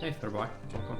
Hey Fairboy, welcome.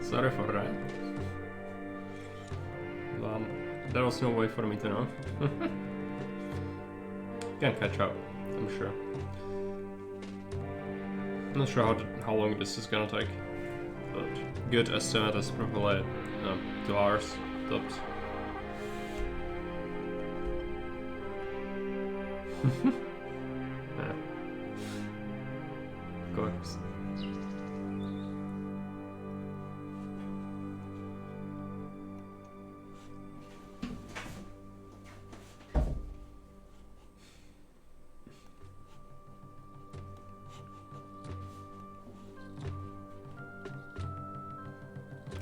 Sorry for that. Well, there was no way for me to know. Can catch up, I'm sure. Not sure how long this is gonna take, but good estimate is probably 2 hours tops. Yeah. Of course.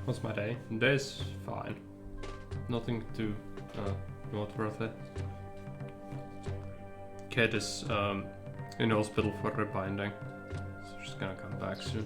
What's my day? Day's fine. Nothing too noteworthy. Kate is in the hospital for rebinding, so she's gonna come back soon.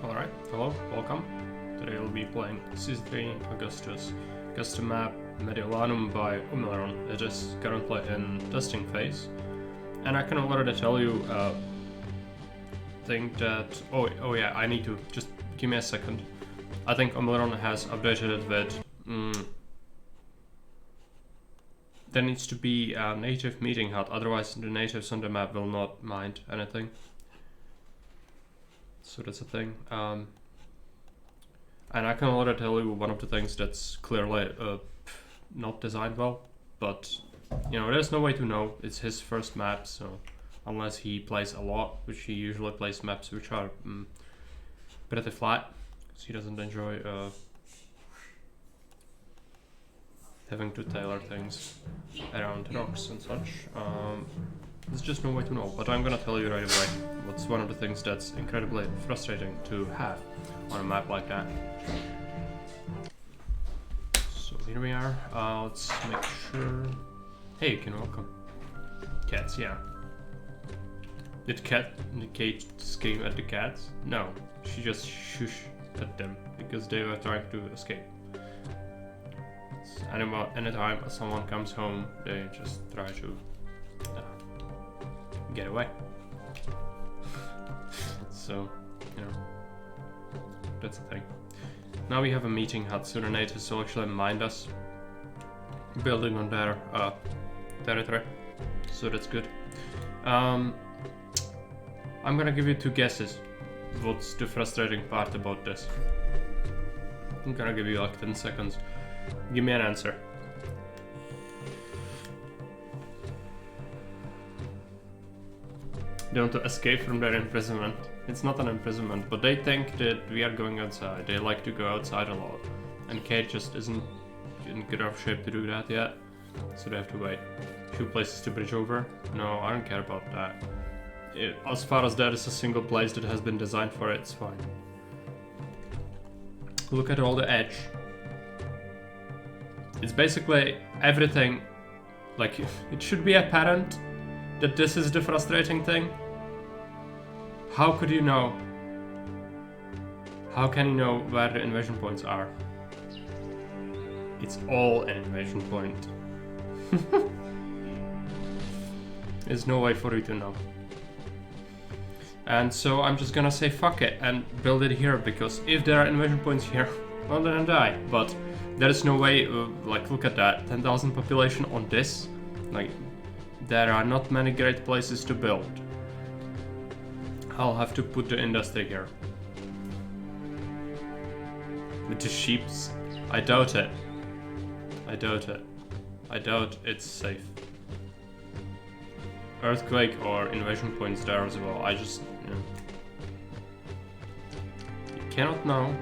Alright, hello, welcome. Today we'll be playing Season 3 Augustus. Custom map Mediolanum by Omilron. It is currently in testing phase. And I can already tell you, think that... Oh yeah, I need to... Just give me a second. I think Omilron has updated it with... there needs to be a native meeting hut, otherwise the natives on the map will not mind anything. So that's a thing. And I can already tell you one of the things that's clearly not designed well, but you know, there's no way to know. It's his first map, so unless he plays a lot, which he usually plays maps which are pretty flat, because he doesn't enjoy having to tailor things around rocks and such. There's just no way to know, but I'm gonna tell you right away what's one of the things that's incredibly frustrating to have on a map like that. So here we are. Let's make sure... Hey, you can welcome. Cats, yeah. Did Kate scream at the cats? No, she just shushed at them because they were trying to escape. Anytime someone comes home, they just try to get away. So, you know, that's the thing. Now we have a meeting hut, so the natives will actually mind us building on their territory, so that's good. I'm gonna give you 2 guesses. What's the frustrating part about this? I'm gonna give you like 10 seconds. Give me an answer. They want to escape from their imprisonment. It's not an imprisonment, but they think that we are going outside. They like to go outside a lot. And Kate just isn't in good enough shape to do that yet. So they have to wait. Few places to bridge over. No, I don't care about that. As far as there is a single place that has been designed for it, it's fine. Look at all the edge. It's basically everything. Like, it should be apparent that this is the frustrating thing? How could you know? How can you know where the invasion points are? It's all an invasion point. There's no way for you to know. And so I'm just gonna say fuck it and build it here, because if there are invasion points here, well then I die. But there is no way, like look at that, 10,000 population on this. Like, there are not many great places to build. I'll have to put the industry here. With the sheeps, I doubt it. I doubt it. I doubt it's safe. Earthquake or invasion points there as well. I just, you cannot know.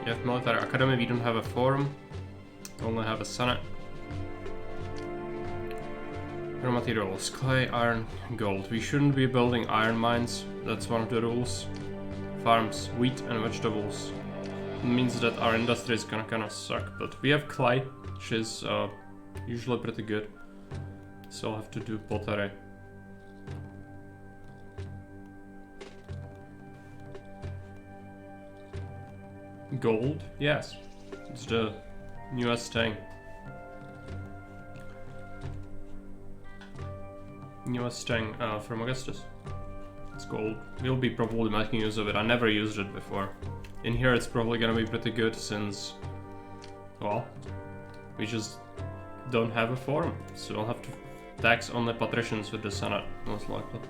You have military academy, we don't have a forum. Only have a senate. Raw materials, clay, iron, gold. We shouldn't be building iron mines. That's one of the rules. Farms, wheat and vegetables. It means that our industry is gonna kinda suck, but we have clay, which is usually pretty good. So I'll have to do pottery. Gold? Yes. It's the newest thing. Newest thing from Augustus. It's gold. We'll be probably making use of it. I never used it before. In here it's probably gonna be pretty good since, well, we just don't have a forum. So I'll have to tax on the patricians with the senate, most likely.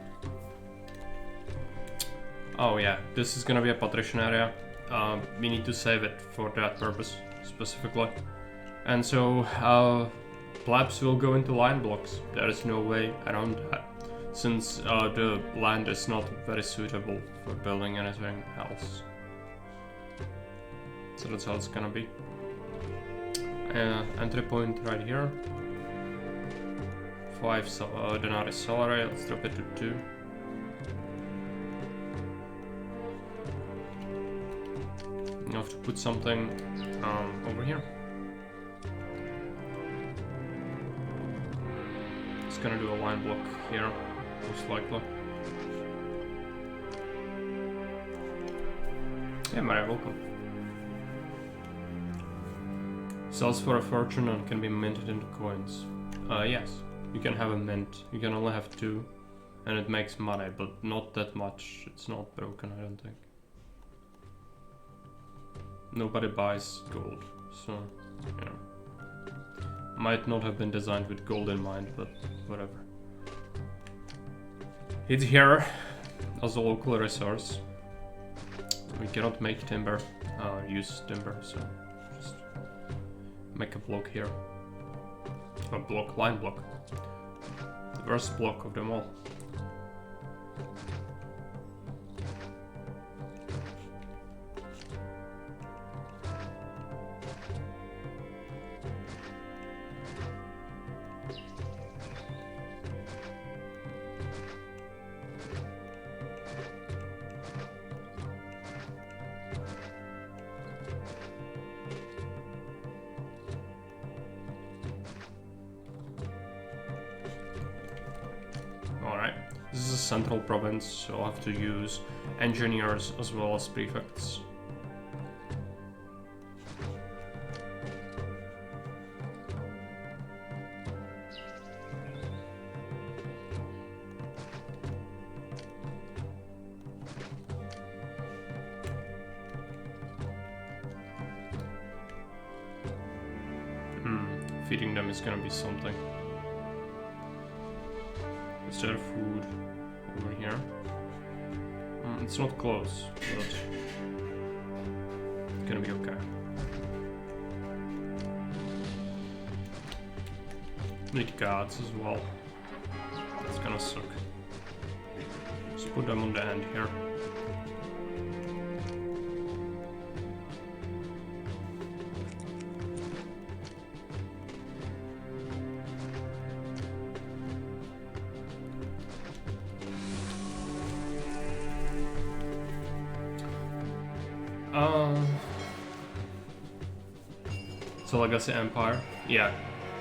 Oh yeah, this is gonna be a patrician area. We need to save it for that purpose, specifically. And so, plebs will go into line blocks. There is no way around that, since the land is not very suitable for building anything else. So that's how it's gonna be. Entry point right here. 5 denarii salary, let's drop it to 2. You have to put something over here. It's gonna do a line block here, most likely. Yeah, Maria, welcome. Sells for a fortune and can be minted into coins. Yes, you can have a mint. You can only have 2, and it makes money, but not that much. It's not broken, I don't think. Nobody buys gold, so, you know. Might not have been designed with gold in mind, but whatever. It's here as a local resource. We cannot make timber, use timber, so just make a block here. A block, line block. The worst block of them all. This is a central province, so I'll have to use engineers as well as prefects. Feeding them is gonna be something. Is there food over here? It's not close, but it's gonna be okay. Need guards as well. That's gonna suck. Just put them on the end here. It's a legacy empire? Yeah,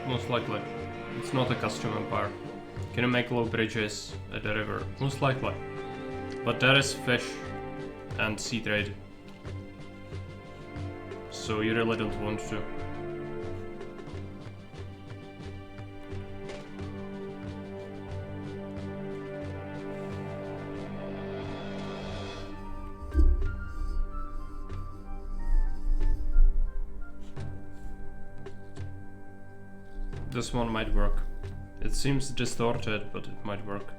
most likely. It's not a custom empire. Can you make low bridges at the river? Most likely. But there is fish and sea trade. So you really don't want to. This one might work. It seems distorted, but it might work.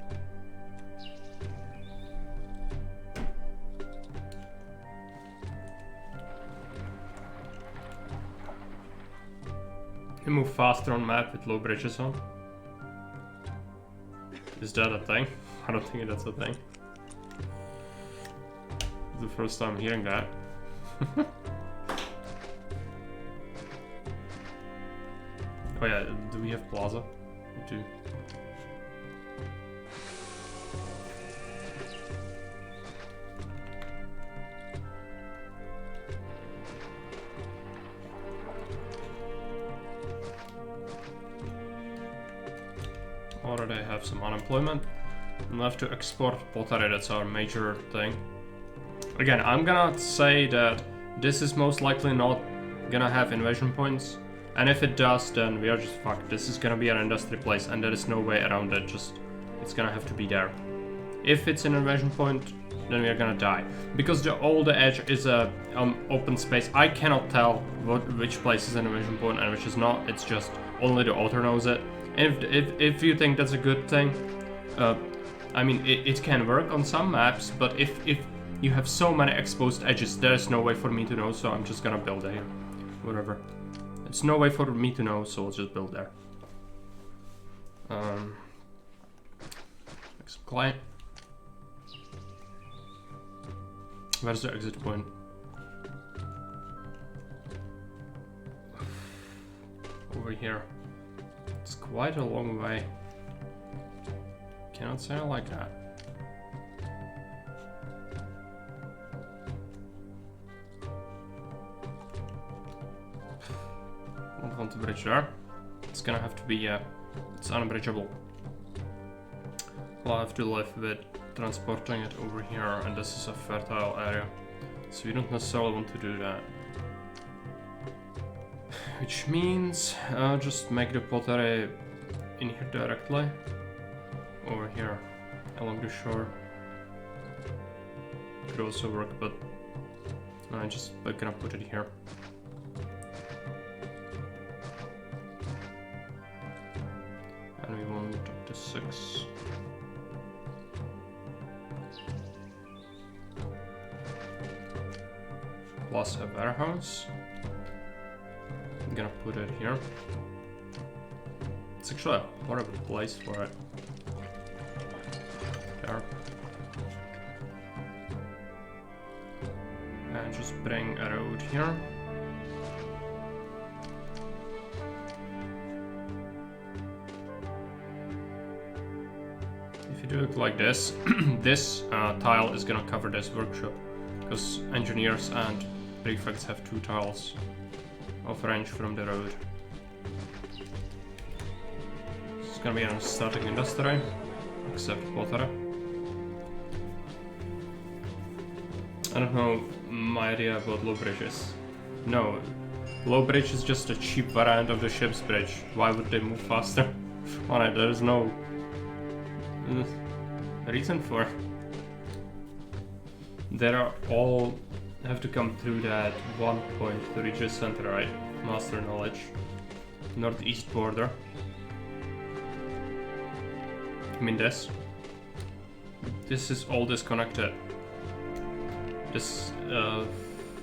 You move faster on map with low bridges on. Is that a thing? I don't think that's a thing. It's the first time hearing that. Oh yeah, do we have plaza? We do. Already have some unemployment. We'll have to export pottery, that's our major thing. Again, I'm gonna say that this is most likely not gonna have invasion points. And if it does, then we are just fucked. This is gonna be an industry place and there is no way around it, just it's gonna have to be there. If it's an invasion point, then we are gonna die. Because all the edge is a open space, I cannot tell which place is an invasion point and which is not, it's just only the author knows it. And if you think that's a good thing, I mean, it can work on some maps, but if you have so many exposed edges, there's no way for me to know, so I'm just gonna build there. Whatever. There's no way for me to know, so I'll just build there. Make some clay. Where's the exit point? Over here. It's quite a long way. Cannot say it like that. Don't want to bridge there. It's gonna have to be, it's unbridgeable. I'll have to live with transporting it over here, and this is a fertile area. So we don't necessarily want to do that. Which means just make the pottery in here directly. Over here, along the shore. Could also work, but I'm just gonna put it here. And we want the 6. Plus a warehouse. I'm gonna put it here. It's actually a horrible place for it. There. And just bring a road here. If you do it like this, this tile is gonna cover this workshop, because engineers and prefects have 2 tiles of range from the road. It's gonna be a static industry, except pottery. I don't know my idea about low bridges. No, low bridge is just a cheap variant of the ship's bridge. Why would they move faster on it? There is no reason for it. They are all have to come through that one point to reach the center, right? Master knowledge. Northeast border. I mean this. This is all disconnected. This,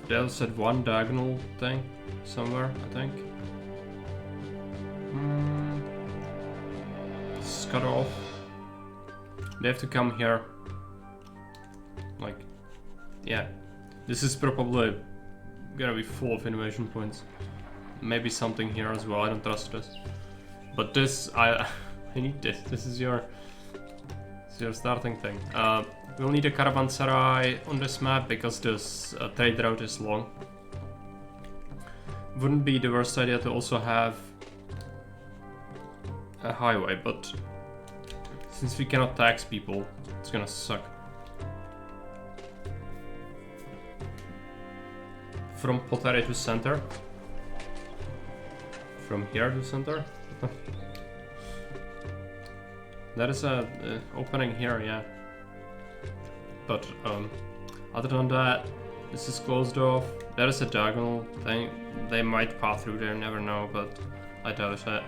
there's that one diagonal thing somewhere, I think. It's cut off. They have to come here. Like, yeah. This is probably gonna be full of invasion points. Maybe something here as well, I don't trust this. But this, I need this. This is your starting thing. We'll need a caravanserai on this map because this trade route is long. Wouldn't be the worst idea to also have a highway, but Since we cannot tax people, it's gonna suck. From pottery to center. From here to center. There is a opening here, yeah. But other than that, this is closed off. There is a diagonal thing. They might pass through there, never know, but I doubt it.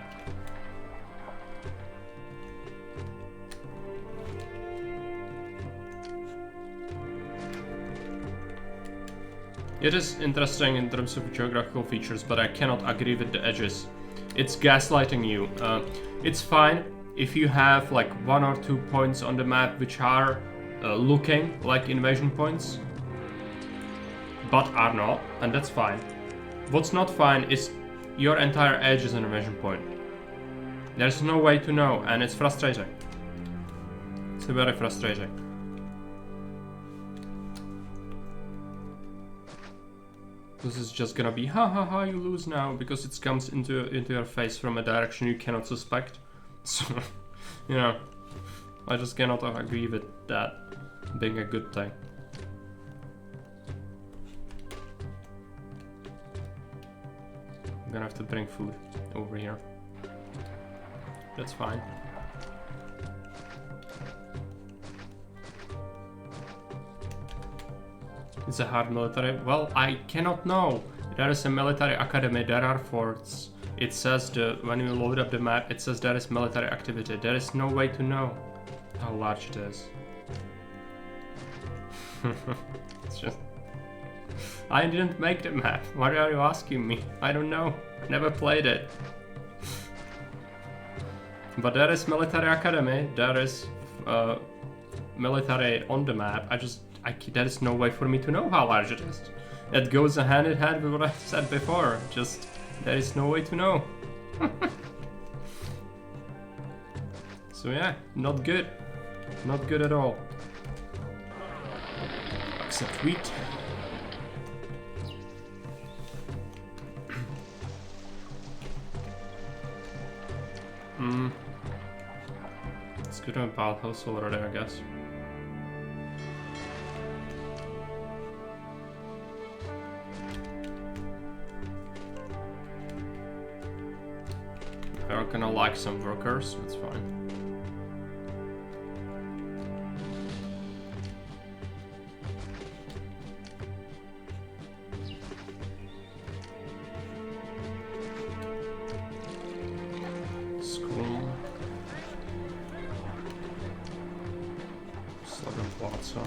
It is interesting in terms of geographical features, but I cannot agree with the edges. It's gaslighting you. It's fine if you have like 1 or 2 points on the map which are looking like invasion points, but are not, and that's fine. What's not fine is your entire edge is an invasion point. There's no way to know, and it's frustrating. It's very frustrating. This is just gonna be ha ha ha, you lose now, because it comes into your face from a direction you cannot suspect. So, you know, I just cannot agree with that being a good thing. I'm gonna have to bring food over here. That's fine. It's a hard military. Well, I cannot know. There is a military academy. There are forts. It says when you load up the map, it says there is military activity. There is no way to know how large it is. It's just... I didn't make the map. Why are you asking me? I don't know. Never played it. But there is military academy. There is military on the map. There is no way for me to know how large it is. It goes hand in hand with what I said before. Just, there is no way to know. So yeah, not good. Not good at all. Except wheat. It's good to have a house already, I guess. We're gonna like some workers, that's fine. School. Southern Plaza.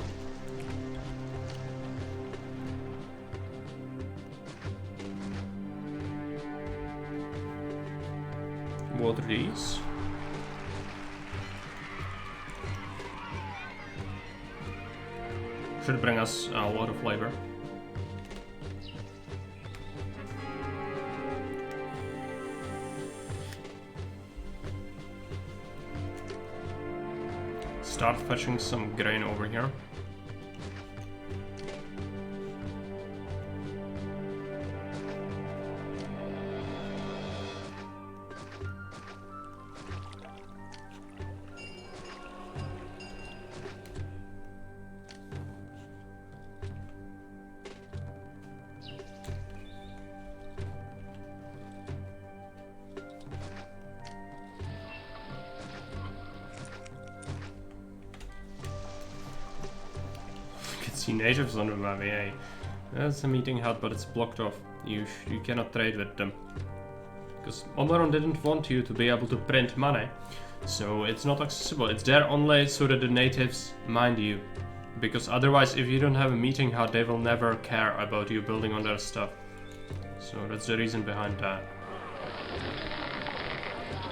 What are these? Should bring us a lot of labor. Start fetching some grain over here. See natives on the map, yeah. That's a meeting hut, but it's blocked off. You cannot trade with them. Because Omilron didn't want you to be able to print money, so it's not accessible. It's there only so that the natives mind you. Because otherwise, if you don't have a meeting hut, they will never care about you building on their stuff. So that's the reason behind that.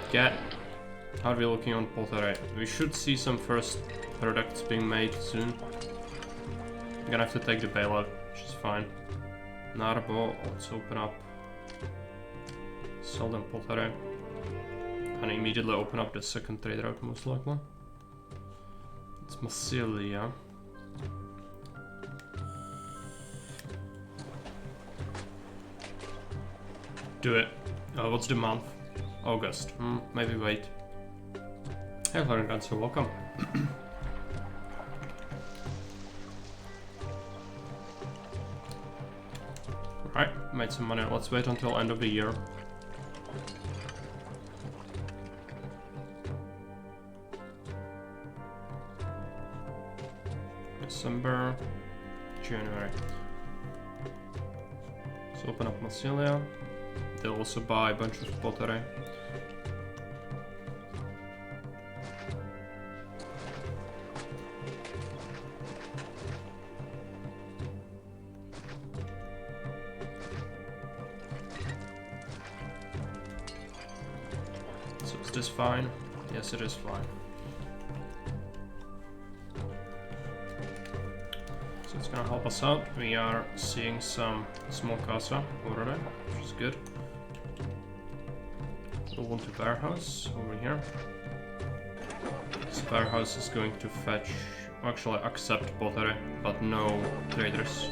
Okay. How are we looking on pottery? We should see some first products being made soon. I'm gonna have to take the bailout, which is fine. Narbo, let's open up. Sell them pottery. And immediately open up the second trade route, most likely. It's Massilia. Do it. What's the month? August. Maybe wait. Hey Florence, so welcome. Alright, made some money. Let's wait until end of the year. December, January. Let's open up Massilia. They'll also buy a bunch of pottery. So is this fine? Yes, it is fine. So it's gonna help us out. We are seeing some small casa already, which is good. We'll want to warehouse over here. This warehouse is going to fetch, actually accept pottery, but no traders.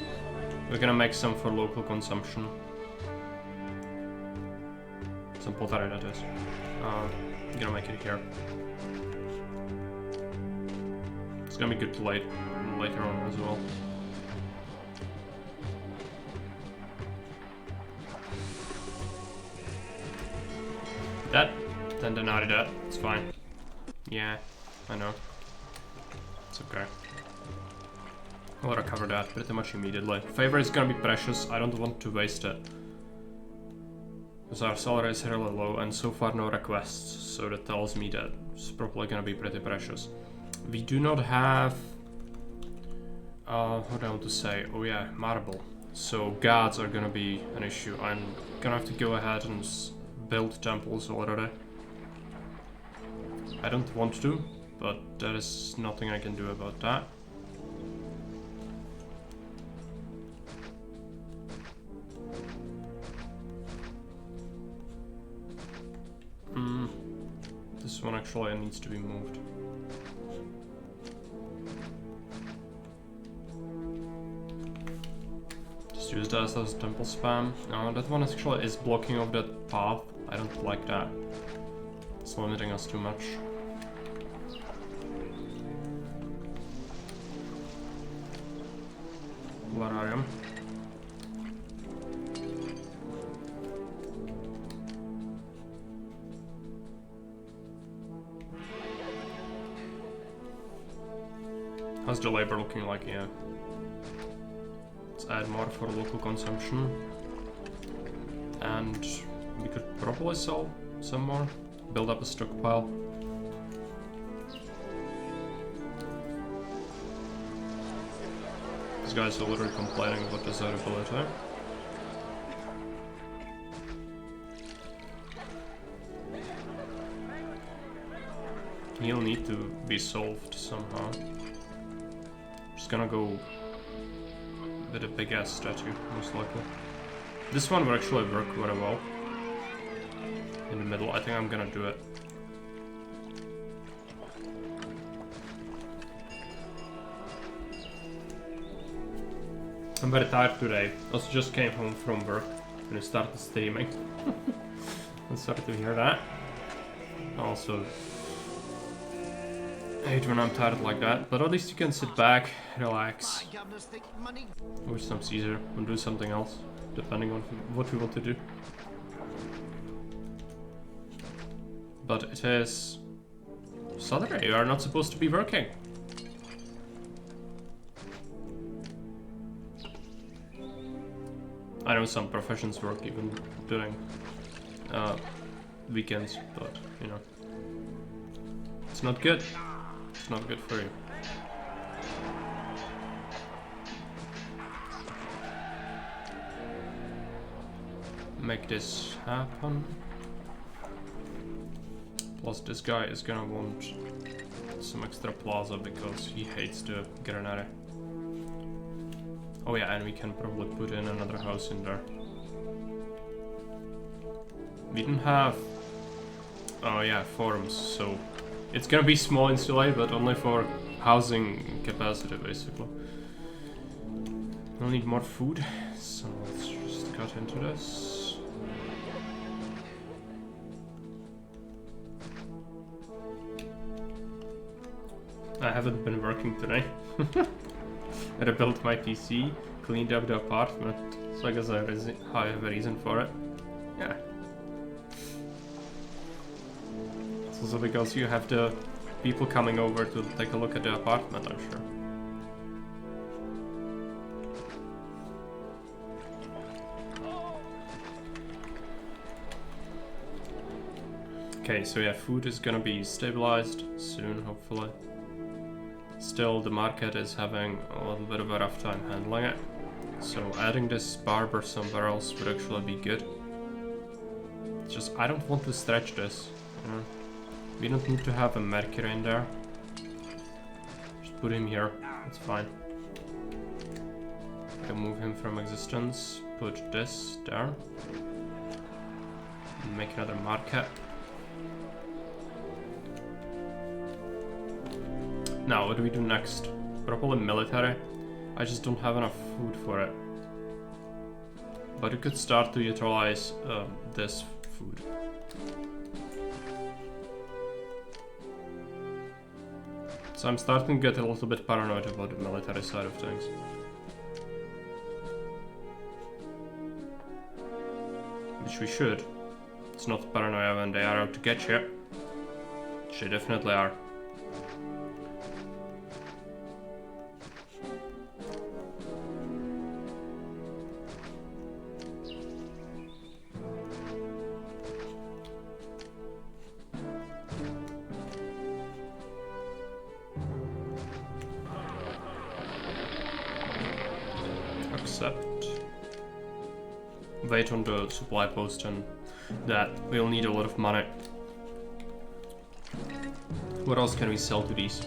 We're gonna make some for local consumption. Some pottery, that is. I'm gonna make it here. It's gonna be good later on as well. That, then deny that, it's fine. Yeah, I know. It's okay. I'll recover that pretty much immediately. Favor is gonna be precious, I don't want to waste it. Because our salary is really low and so far no requests, so that tells me that it's probably gonna be pretty precious. We do not have... what do I want to say? Oh yeah, marble. So gods are gonna be an issue. I'm gonna have to go ahead and build temples already. I don't want to, but there is nothing I can do about that. This one actually needs to be moved. Just use that as temple spam. No, that one actually is blocking off that path. I don't like that. It's limiting us too much. Where are you? How's the labor looking like? Yeah. Let's add more for local consumption. And we could probably sell some more. Build up a stockpile. This guy's already complaining about desirability. He'll need to be solved somehow. Just gonna go with a big ass statue, most likely. This one will actually work very well. In the middle, I think I'm gonna do it. I'm very tired today. Also just came home from work and I started streaming. I'm sorry to hear that. Also, I hate when I'm tired like that, but at least you can sit back, relax, watch some Caesar, and do something else, depending on what we want to do. But it is Saturday, you are not supposed to be working. I know some professions work even during weekends, but you know, it's not good. It's not good for you. Make this happen. Plus this guy is gonna want some extra plaza because he hates the granary. Oh yeah, and we can probably put in another house in there. We don't have... oh yeah, forums, so it's gonna be small in Chile, but only for housing capacity, basically. We'll need more food, so let's just cut into this. I haven't been working today. I rebuilt my PC, cleaned up the apartment, so I guess I have a reason for it. Yeah. It's also because you have the people coming over to take a look at the apartment, I'm sure. Okay, so yeah, food is gonna be stabilized soon, hopefully. Still, the market is having a little bit of a rough time handling it. So adding this barber somewhere else would actually be good. It's just, I don't want to stretch this. You know? We don't need to have a Mercury in there. Just put him here, it's fine. I can move him from existence, put this there. Make another market. Now, what do we do next? Probably military. I just don't have enough food for it. But we could start to utilize this food. So I'm starting to get a little bit paranoid about the military side of things. Which we should. It's not paranoia when they are out to get you. Which they definitely are. Wait on the supply post, and that we'll need a lot of money. What else can we sell to these?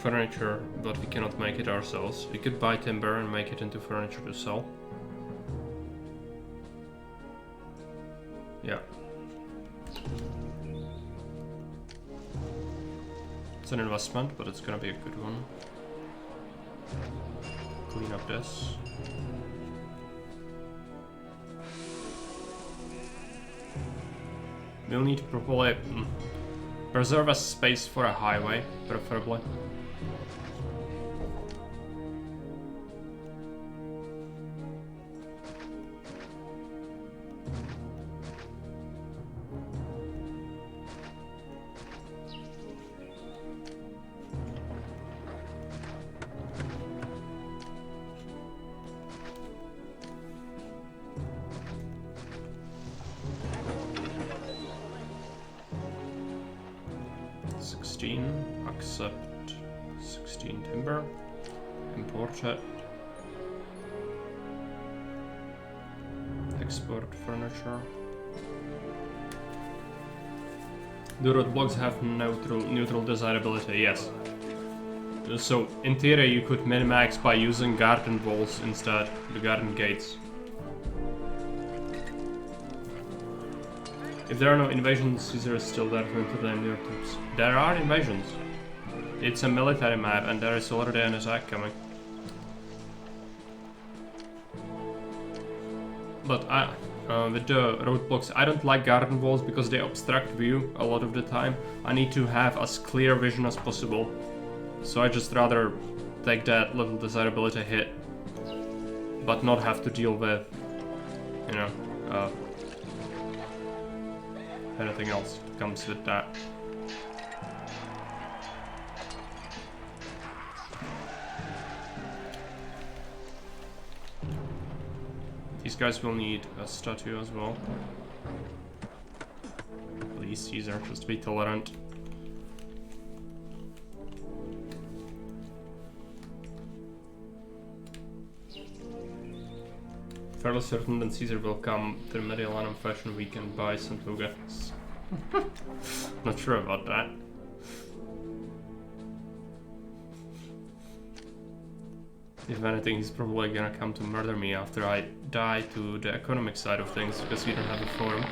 Furniture, but we cannot make it ourselves. We could buy timber and make it into furniture to sell. Yeah. It's an investment, but it's gonna be a good one. Clean up this. We'll need to probably preserve a space for a highway, preferably. Accept 16 timber, import it, export furniture. The roadblocks have neutral desirability, yes. So in theory you could min-max by using garden walls instead, the garden gates. If there are no invasions, Caesar is still there to entertain your troops. There are invasions. It's a military map and there is already an attack coming. But with the roadblocks, I don't like garden walls because they obstruct view a lot of the time. I need to have as clear vision as possible. So I just rather take that little desirability hit, but not have to deal with, you know, anything else that comes with that. These guys will need a statue as well. Please, Caesar, just be tolerant. Fairly certain that Caesar will come to the Mediolanum Fashion Week and buy some Augustus. Not sure about that. If anything, he's probably gonna come to murder me after I die to the economic side of things, because we don't have a forum.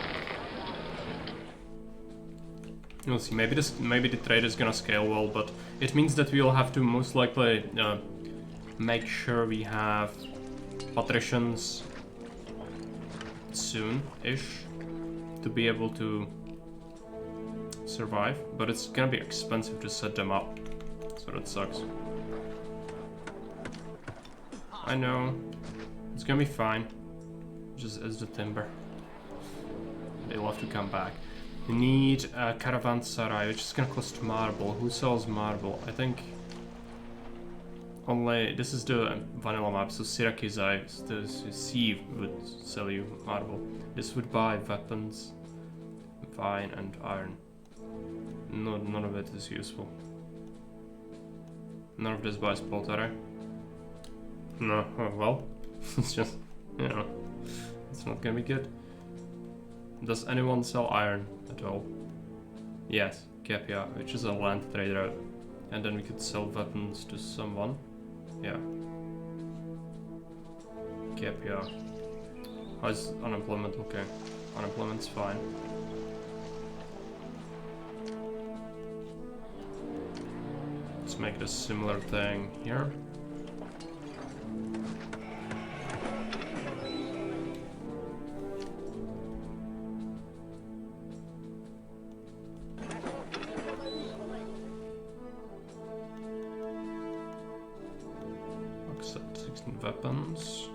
We'll see, maybe the trade is gonna scale well, but it means that we'll have to most likely make sure we have patricians soon-ish to be able to survive, but it's gonna be expensive to set them up, so that sucks. I know, it's gonna be fine, just as the timber. They'll have to come back. We need a caravanserai, which is gonna cost marble. Who sells marble? I think only, this is the vanilla map, so Syracuse, the sea would sell you marble. This would buy weapons, vine and iron. No, none of it is useful. None of this buys pottery. No, oh, well, it's just, you know, it's not gonna be good. Does anyone sell iron at all? Yes, Capia, which is a land trader. And then we could sell weapons to someone. Yeah. Capia. How's unemployment looking? Unemployment's fine. Let's make this similar thing here. Accept 16 weapons.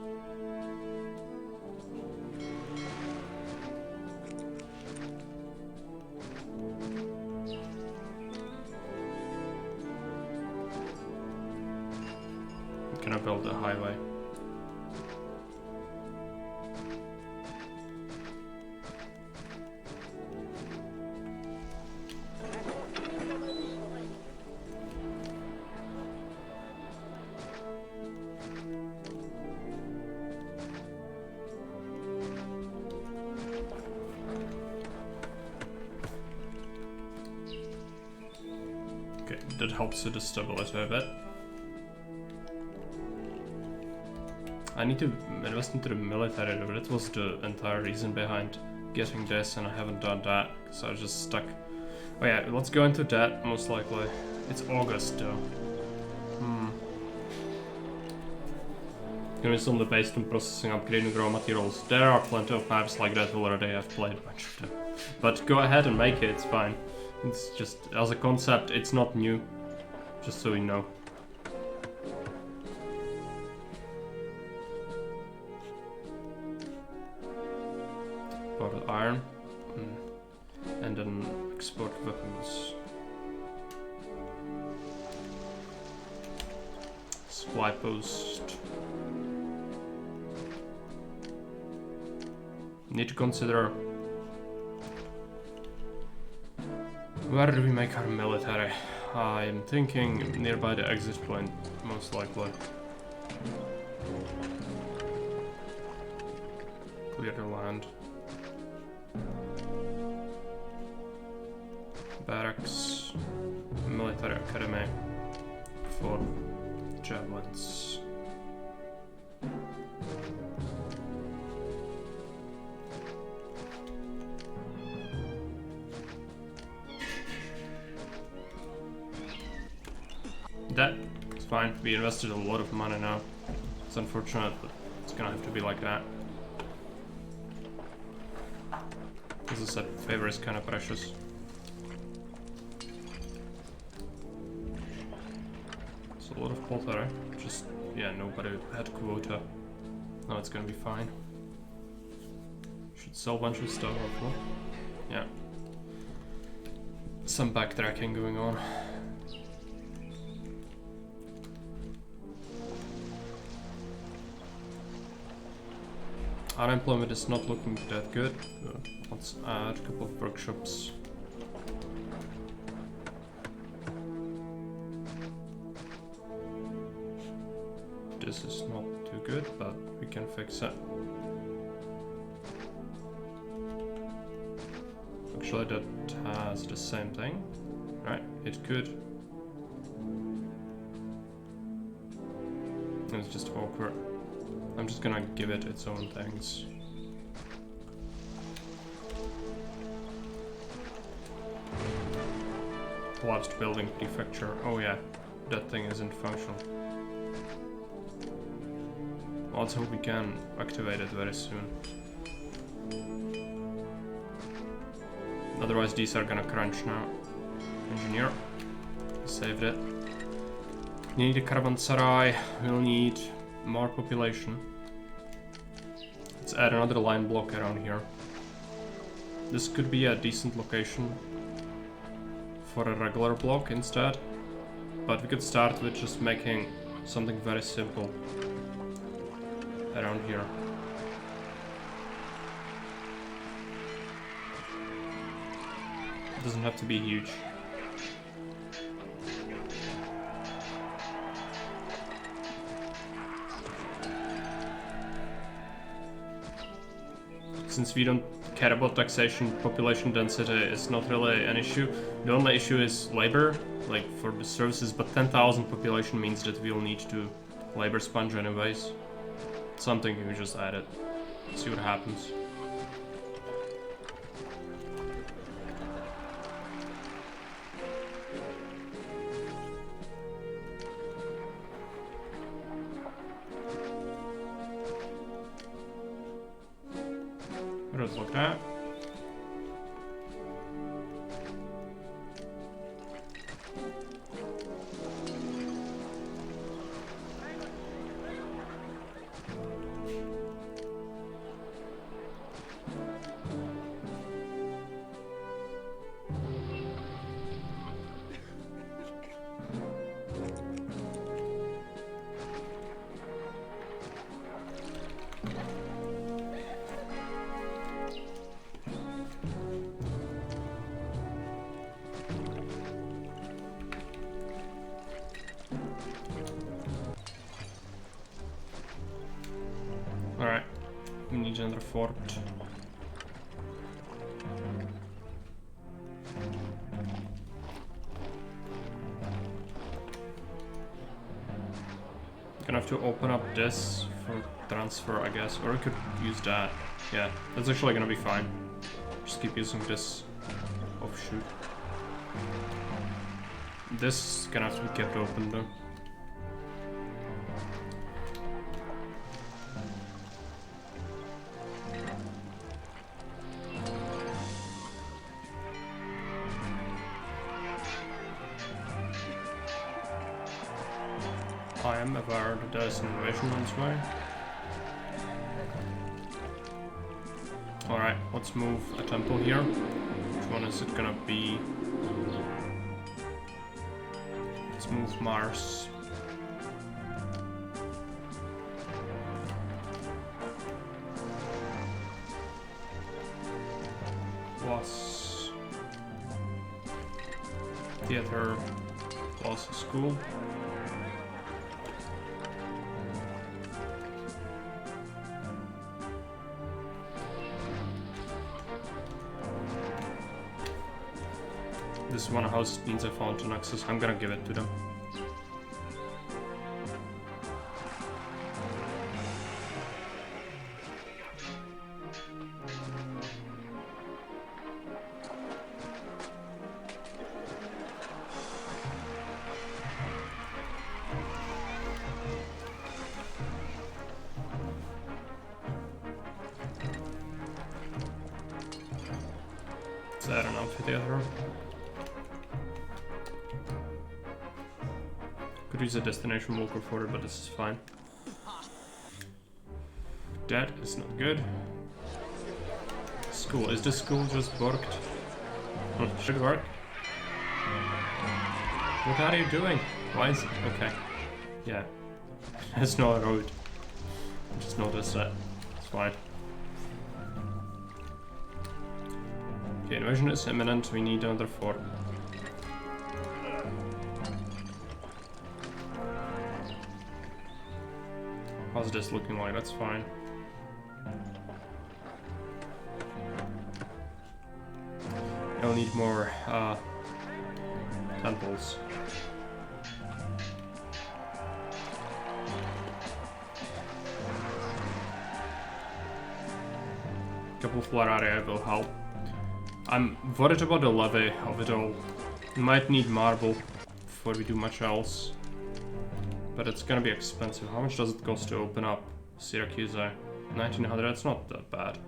Can I build a highway? Okay, that helps with the stability a bit. I need to invest into the military, but that was the entire reason behind getting this, and I haven't done that, because I was just stuck. Oh yeah, let's go into that, most likely. It's August, though. Gonna install the based on processing, upgrading raw materials. There are plenty of maps like that already, I've played a bunch of them. But go ahead and make it, it's fine. It's just, as a concept, it's not new. Just so you know. Iron, and then export weapons. Supply post. Need to consider where do we make our military? I'm thinking nearby the exit point, most likely. Clear the land. Barracks, military academy for javelins. That is fine. We invested a lot of money now. It's unfortunate, but it's gonna have to be like that. As I said, favor is kind of precious. It's a lot of pottery. Just, yeah, nobody had quota. Now it's gonna be fine. Should sell a bunch of stuff, hopefully. Yeah. Some backtracking going on. Unemployment is not looking that good. Let's add a couple of workshops. This is not too good, but we can fix it. Actually, that has the same thing, right? It could. It's just awkward. I'm just gonna give it its own things. Collapsed building prefecture. Oh yeah, that thing isn't functional. Let's hope we can activate it very soon. Otherwise these are gonna crunch now. Engineer. Saved it. Need a caravanserai. We'll need more population. Let's add another line block around here. This could be a decent location for a regular block instead. But we could start with just making something very simple around here. It doesn't have to be huge. Since we don't care about taxation, population density is not really an issue. The only issue is labor, like for the services, but 10,000 population means that we'll need to labor sponge anyways. Something we just add it. See what happens. What does it look at? Alright, we need another fort. Gonna have to open up this for transfer, I guess, or we could use that. Yeah, that's actually gonna be fine. Just keep using this offshoot. This is gonna have to be kept open though. I am aware that there's an invasion on its way. Alright, let's move a temple here. Which one is it gonna be? Let's move Mars. Plus theater plus school. This one house needs a fountain access. I'm gonna give it to them. Is that an amphitheater? Could use a destination walker for it, but this is fine. That is not good. School. Is this school just worked? Should work. What are you doing? Why is it? Okay. Yeah. There's no road. Just noticed that. It's fine. Okay, invasion is imminent. We need another fort. How's this looking like? That's fine. I'll need more temples. Couple of area will help. I'm worried about the levy of it all. We might need marble before we do much else. But it's gonna be expensive. How much does it cost to open up Syracuse? 1900, that's not that bad.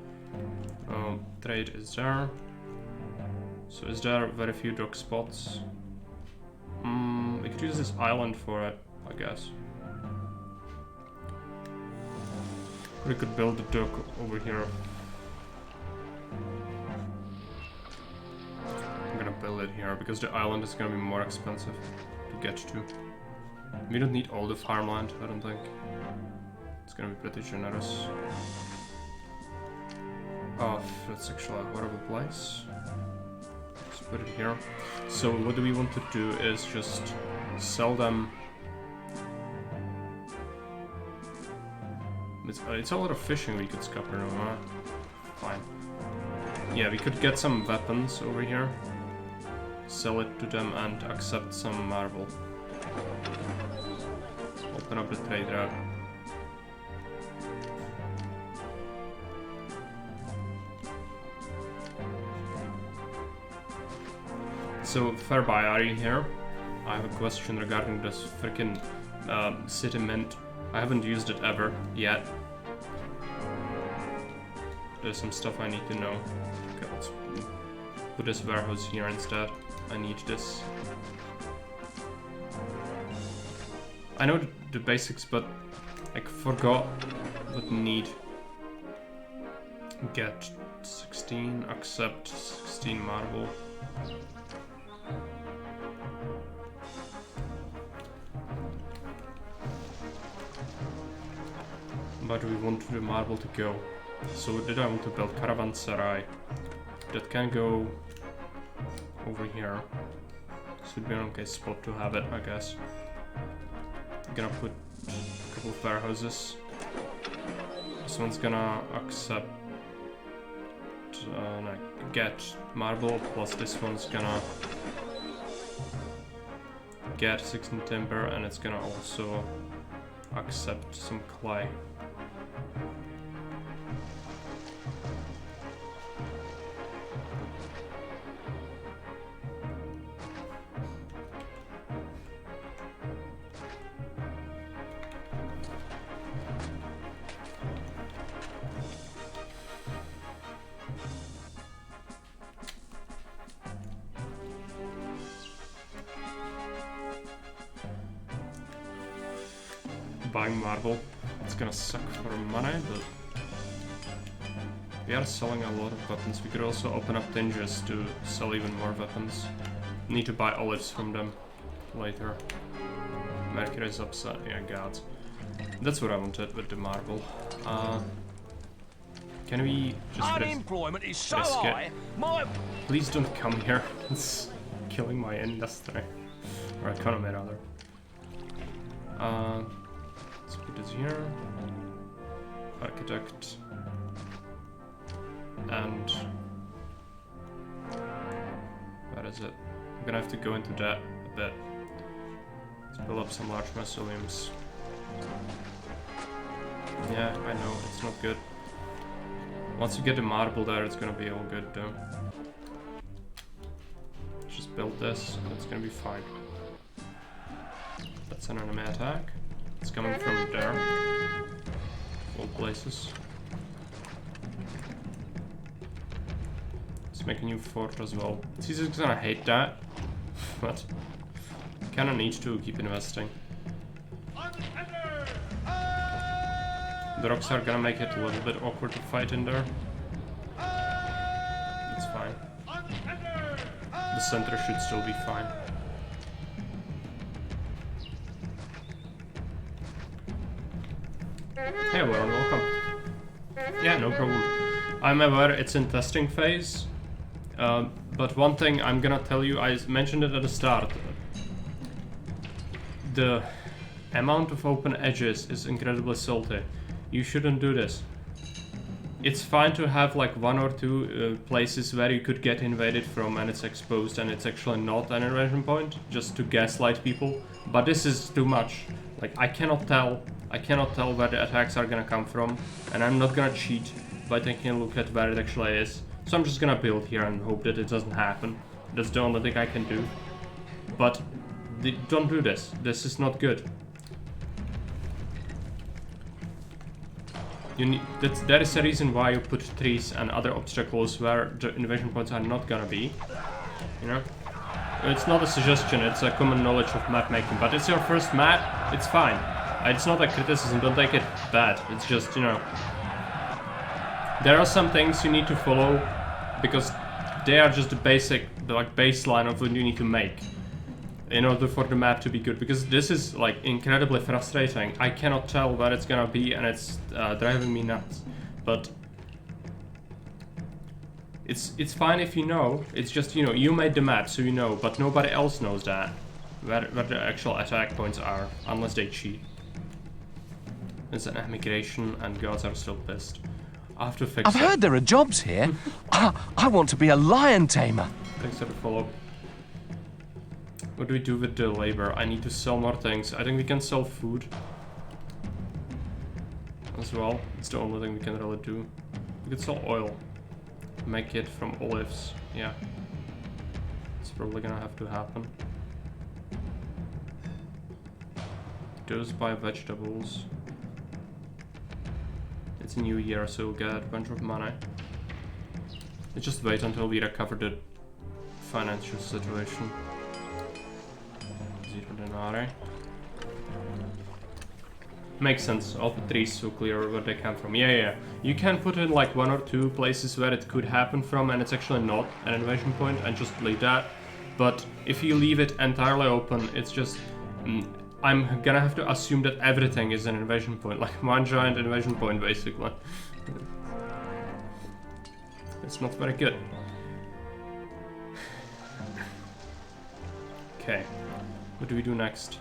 Trade is there. So is there very few dock spots? We could use this island for it, I guess. We could build a dock over here. I'm gonna build it here because the island is gonna be more expensive to get to. We don't need all the farmland, I don't think. It's gonna be pretty generous. Oh, that's actually a horrible place. Let's put it here. So what do we want to do is just sell them. It's a lot of fishing we could scupper now, huh? Fine. Yeah, we could get some weapons over here. Sell it to them and accept some marble. Open up the trade route. So, Fairby, are you here? I have a question regarding this freaking city mint. I haven't used it ever yet. There's some stuff I need to know. Okay, let's put this warehouse here instead. I need this. I know the basics, but I forgot what need. Get 16, accept 16 marble. But we want the marble to go. So did I want to build caravanserai? That can go over here. Should be an okay spot to have it, I guess. I'm gonna put a couple of warehouses. This one's gonna accept get marble, plus this one's gonna get 16 timber, and it's gonna also accept some clay. Buying marble, it's gonna suck for money, but we are selling a lot of weapons. We could also open up tinges to sell even more weapons. Need to buy olives from them later. Mercury's upset, yeah, gods. That's what I wanted with the marble. Can we just unemployment is so high, Please don't come here. It's killing my industry. Or economy rather. Let's put this here. Architect. And where is it? I'm gonna have to go into that a bit. Let's build up some large mausoleums. Yeah, I know, it's not good. Once you get the marble there, it's gonna be all good though. Just build this, and it's gonna be fine. That's an enemy attack. It's coming from there. All places. Let's make a new fort as well. Caesar's gonna hate that, but kinda need to keep investing. The rocks are gonna make it a little bit awkward to fight in there. That's fine. The center should still be fine. Hey, well, welcome. Yeah, no problem. I'm aware it's in testing phase, but one thing I'm gonna tell you, I mentioned it at the start. The amount of open edges is incredibly salty. You shouldn't do this. It's fine to have like one or two places where you could get invaded from and it's exposed and it's actually not an invasion point, just to gaslight people. But this is too much. Like I cannot tell where the attacks are gonna come from, and I'm not gonna cheat by taking a look at where it actually is. So I'm just gonna build here and hope that it doesn't happen. That's the only thing I can do. But don't do this. This is not good. That is the reason why you put trees and other obstacles where the invasion points are not gonna be. you know? It's not a suggestion, it's a common knowledge of map making, but it's your first map, it's fine. It's not a criticism, don't take it bad, it's just, you know... There are some things you need to follow, because they are just the basic, the like baseline of what you need to make in order for the map to be good, because this is like incredibly frustrating. I cannot tell where it's gonna be and it's driving me nuts, but it's fine if you know. It's just, you know, you made the map so you know, but nobody else knows that where the actual attack points are, unless they cheat. It's an emigration and gods are still pissed. I have to fix I've heard there are jobs here. I want to be a lion tamer. Thanks for the follow. What do we do with the labor? I need to sell more things. I think we can sell food as well. It's the only thing we can really do. We could sell oil. Make it from olives. Yeah. It's probably gonna have to happen. Those buy vegetables. It's a new year, so we'll get a bunch of money. Let's just wait until we recover the financial situation. 0 denarii. Makes sense, all the trees so clear where they come from. Yeah. You can put in like 1 or 2 places where it could happen from and it's actually not an invasion point and just leave that. But if you leave it entirely open, it's just... I'm gonna have to assume that everything is an invasion point, like one giant invasion point basically. It's not very good. Okay, what do we do next?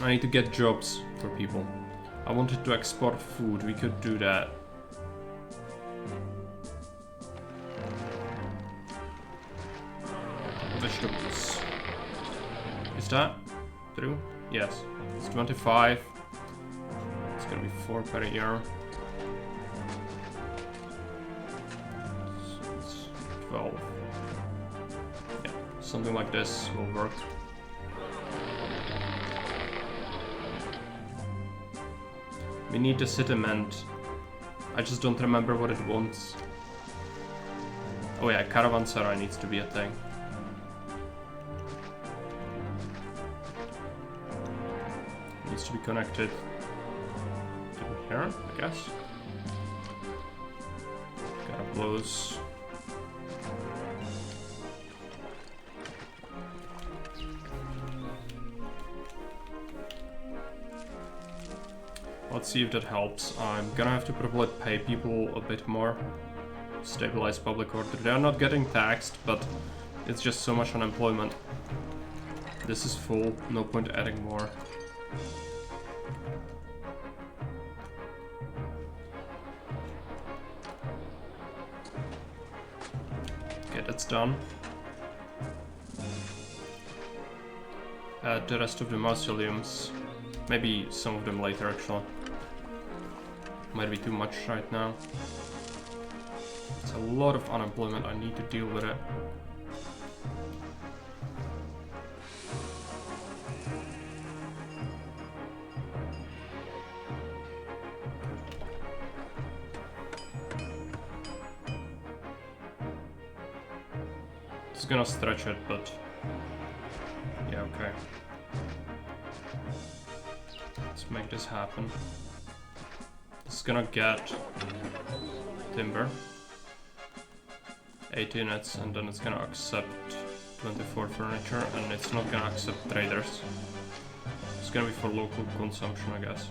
I need to get jobs for people. I wanted to export food, we could do that. Vegetables. Is that true? Yes. It's 25. It's gonna be 4 per year. So it's 12. Yeah, something like this will work. We need the sediment. I just don't remember what it wants. Oh yeah, caravanserai needs to be a thing. Needs to be connected to here, I guess. Gotta close. Let's see if that helps. I'm gonna have to probably pay people a bit more. Stabilize public order. They're not getting taxed, but it's just so much unemployment. This is full, no point adding more. Okay, that's done. The rest of the mausoleums. Maybe some of them later, actually. Might be too much right now. It's a lot of unemployment, I need to deal with it. It's gonna stretch it, but... yeah, okay. Let's make this happen. It's gonna get timber, 8 units, and then it's gonna accept 24 furniture, and it's not gonna accept traders. It's gonna be for local consumption, I guess.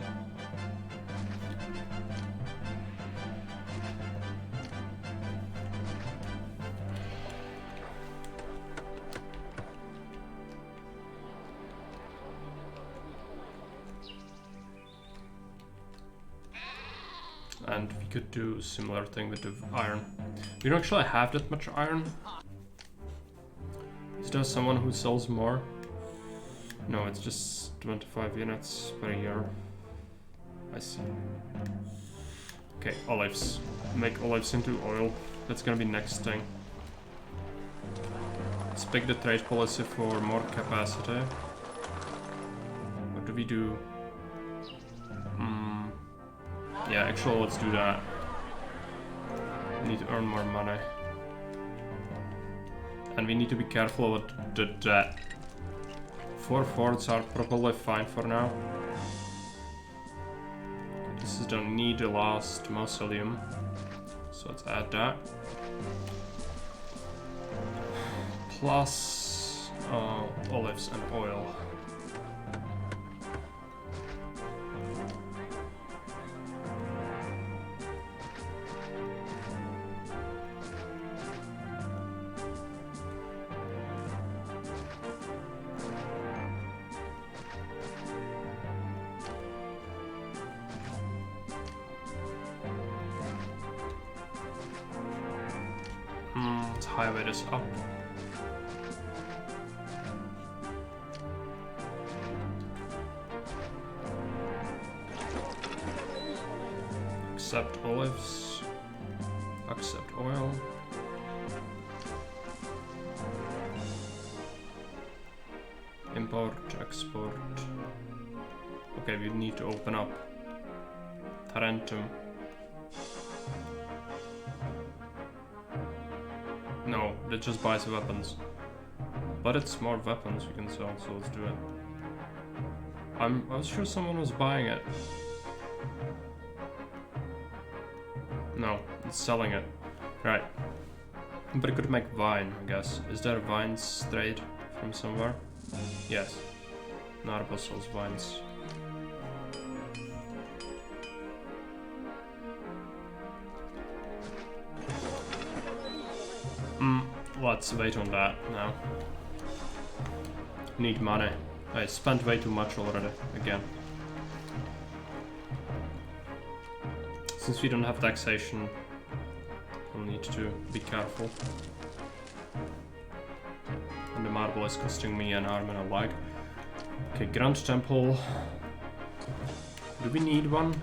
And we could do a similar thing with the iron. We don't actually have that much iron. Is there someone who sells more? No, it's just 25 units per year. I see. Okay, olives. Make olives into oil. That's gonna be next thing. Let's pick the trade policy for more capacity. What do we do? Yeah, actually, let's do that. We need to earn more money. And we need to be careful with the 4 forts are probably fine for now. This is the need the last mausoleum. So let's add that. Plus olives and oil. Let's highway this up. Accept olives. Accept oil. Import, export. Okay, we need to open up Tarentum. No, that just buys weapons. But it's more weapons we can sell, so let's do it. I was sure someone was buying it. No, it's selling it. Right. But it could make wine, I guess. Is there wines straight from somewhere? Yes. Narbo sells wines. Let's wait on that now. Need money. I spent way too much already, again. Since we don't have taxation, we'll need to be careful. And the marble is costing me an arm and a leg. Okay, Grand Temple. Do we need one?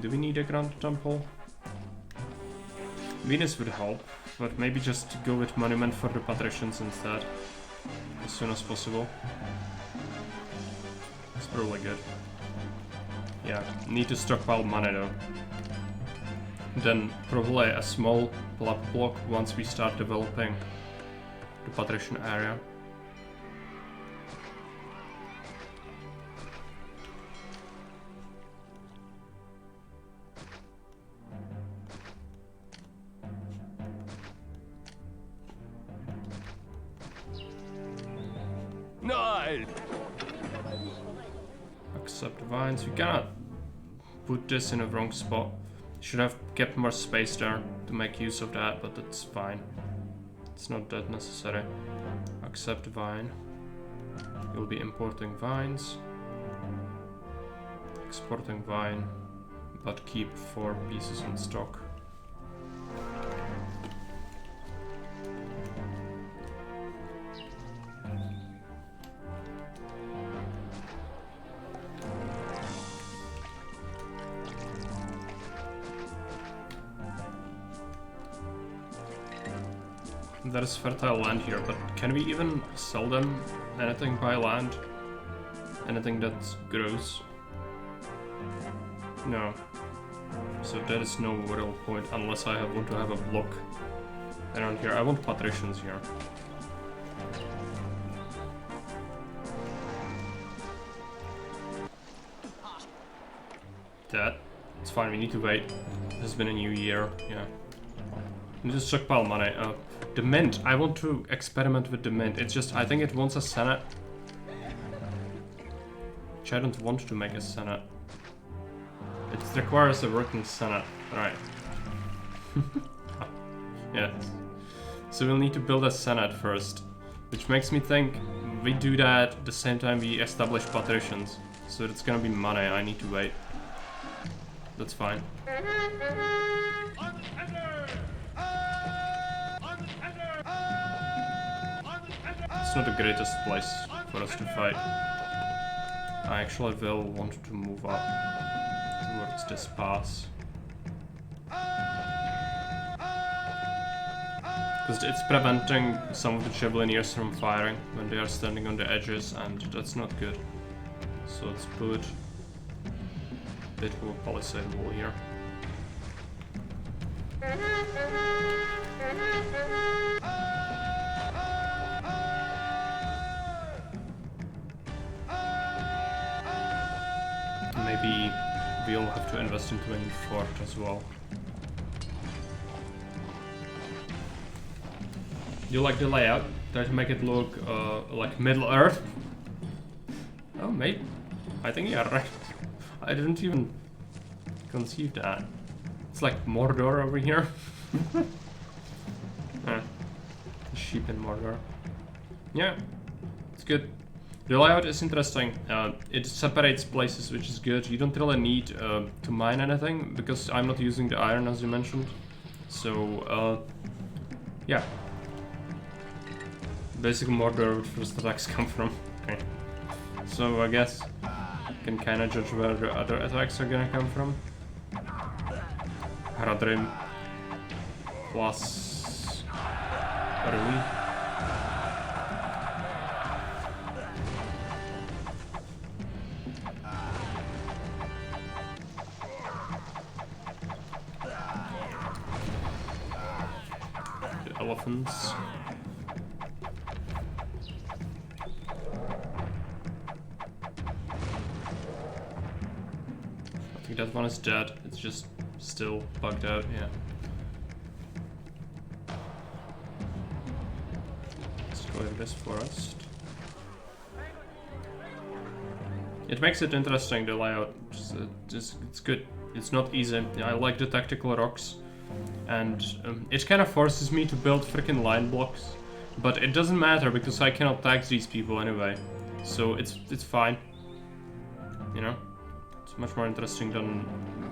Do we need a Grand Temple? Venus would help, but maybe just go with Monument for the Patricians instead. As soon as possible. It's probably good. Yeah, need to stockpile money though. Then probably a small plot block once we start developing the Patrician area. No! Accept vines. We cannot put this in a wrong spot. Should have kept more space there to make use of that, but that's fine. It's not that necessary. Accept vine. You'll be importing vines. Exporting vine, but keep 4 pieces in stock. There is fertile land here, but can we even sell them anything by land? Anything that grows? No. So there is no real point unless I want to have a block around here. I want patricians here. That. It's fine, we need to wait. It's been a new year, yeah. We need to stockpile money. The mint. I want to experiment with the mint. It's just, I think it wants a senate. Which I don't want to make a senate. It requires a working senate. Right. Yeah. So we'll need to build a senate first. Which makes me think we do that at the same time we establish patricians. So it's gonna be money. I need to wait. That's fine. It's not the greatest place for us to fight. I actually will want to move up towards this pass. Because it's preventing some of the Javeliniers from firing when they are standing on the edges, and that's not good. So let's put a bit of a palisade wall here. maybe we'll have to invest into a new fort as well. You like the layout? Try to make it look like Middle Earth? Oh, maybe. I think you're right. I didn't even conceive that. It's like Mordor over here. Sheep in Mordor. Yeah, it's good. The layout is interesting. It separates places, which is good. You don't really need to mine anything, because I'm not using the iron, as you mentioned. So, yeah. Basically Mordor would first attacks come from. Okay. So I guess you can kinda judge where the other attacks are gonna come from. Haradrim plus Rui. The elephants. I think that one is dead. It's just still bugged out, yeah. Let's go into this forest. It makes it interesting, the layout. It's good. It's not easy. I like the tactical rocks. And it kind of forces me to build freaking line blocks. But it doesn't matter because I cannot tax these people anyway. So it's fine. You know? It's much more interesting than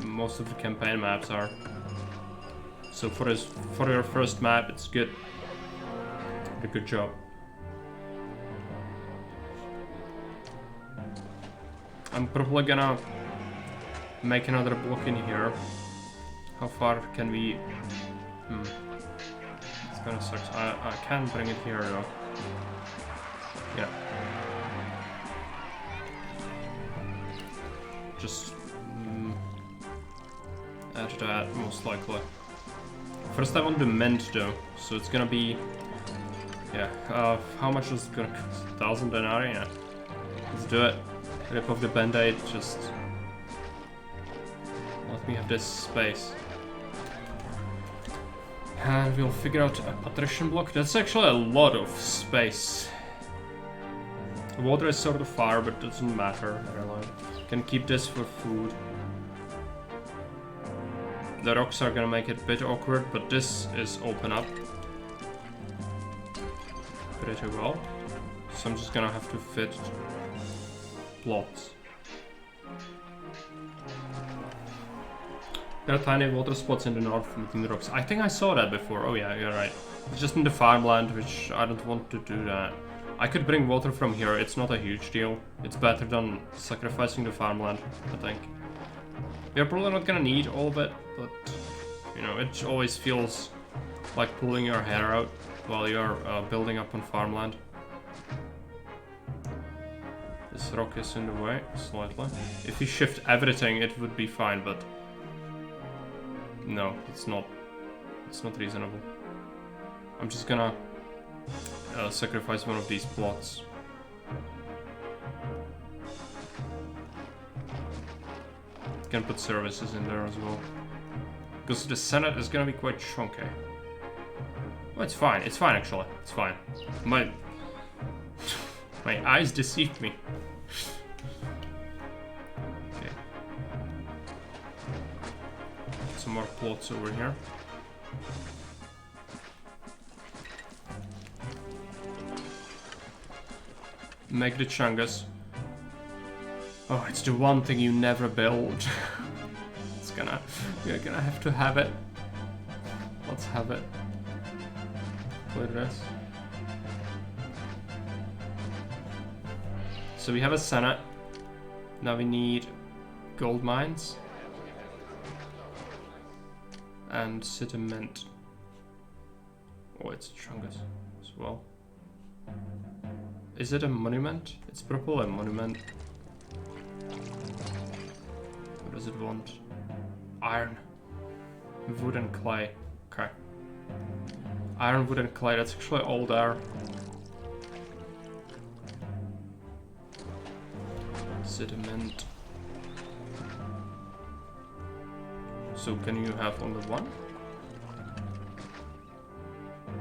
most of the campaign maps are. So for your first map, it's good. A good job. I'm probably gonna make another block in here. How far can we? It's gonna suck. I can bring it here though. Yeah. Just add that most likely. First I want the mint though, so it's gonna be, yeah, how much is it gonna cost? 1,000 denarii? Yeah. Let's do it. Rip off the band-aid, just let me have this space. And we'll figure out a Patrician block. That's actually a lot of space. Water is sort of far, but it doesn't matter, really. Can keep this for food. The rocks are gonna make it a bit awkward, but this is open up pretty well. So I'm just gonna have to fit plots. There are tiny water spots in the north between the rocks. I think I saw that before. Oh yeah, you're right. It's just in the farmland, which I don't want to do that. I could bring water from here, it's not a huge deal. It's better than sacrificing the farmland, I think. You're probably not gonna need all of it, but you know, it always feels like pulling your hair out while you're building up on farmland. This rock is in the way, slightly. If you shift everything, it would be fine, but no, it's not reasonable. I'm just gonna sacrifice one of these plots. Can put services in there as well. Because the Senate is gonna be quite chunky. Well, it's fine actually, it's fine. My eyes deceived me. Okay. Some more plots over here. Make the chungus. Oh, it's the one thing you never build. You're gonna have to have it. Let's have it. Clear this. So we have a Senate. Now we need gold mines. And city mint. Oh, it's a chungus as well. Is it a monument? It's probably a monument. What does it want? Iron. Wood and clay. Okay. Iron, wood and clay, that's actually all there. Sediment. So can you have only one?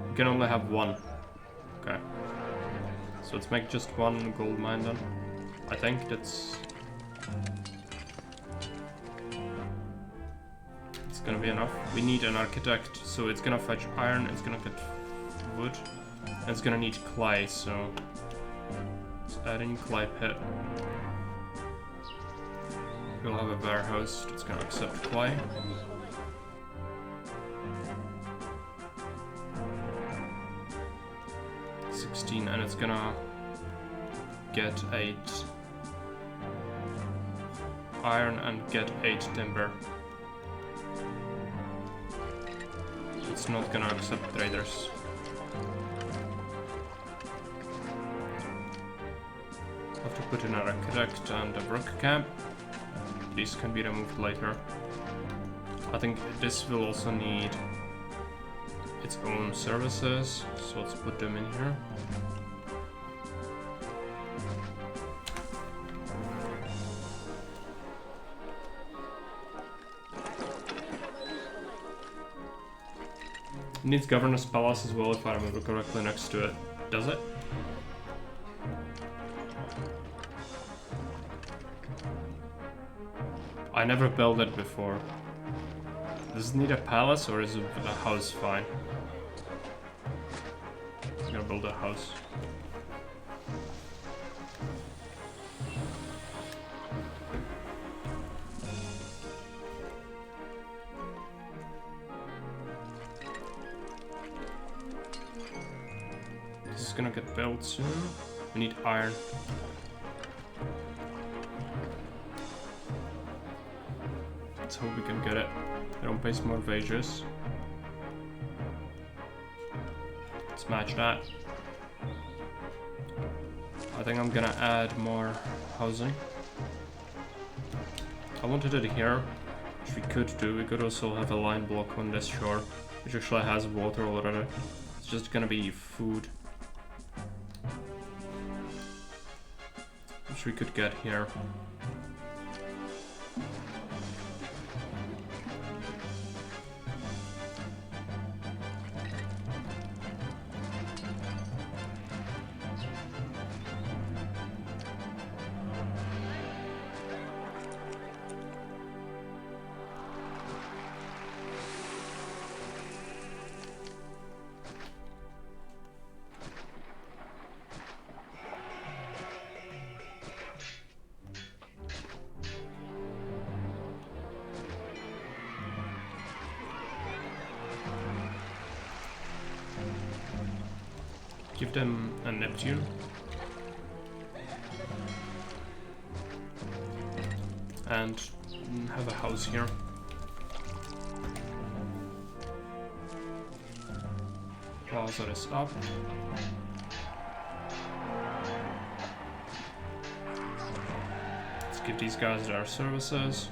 You can only have one. Okay. So let's make just one gold mine then. I think that's... it's gonna be enough. We need an architect, so it's gonna fetch iron, it's gonna get wood, and it's gonna need clay, so... let's add in clay pit. We'll have a warehouse that's gonna accept clay. And it's gonna get 8 iron and get 8 timber. It's not gonna accept traders. Have to put in an architect and a brook camp. These can be removed later. I think this will also need its own services, so let's put them in here. It needs Governor's Palace as well, if I remember correctly, next to it. Does it? I never built it before. Does it need a palace or is a house fine? I'm gonna build a house. This is gonna get built soon. We need iron. Let's hope we can get it. They don't pay more wages. Let's match that. I think I'm gonna add more housing. I wanted it here, which we could do. We could also have a line block on this shore, which actually has water already. It's just gonna be food, which we could get here. Give them a Neptune. And have a house here. Plaza is up. Let's give these guys their services.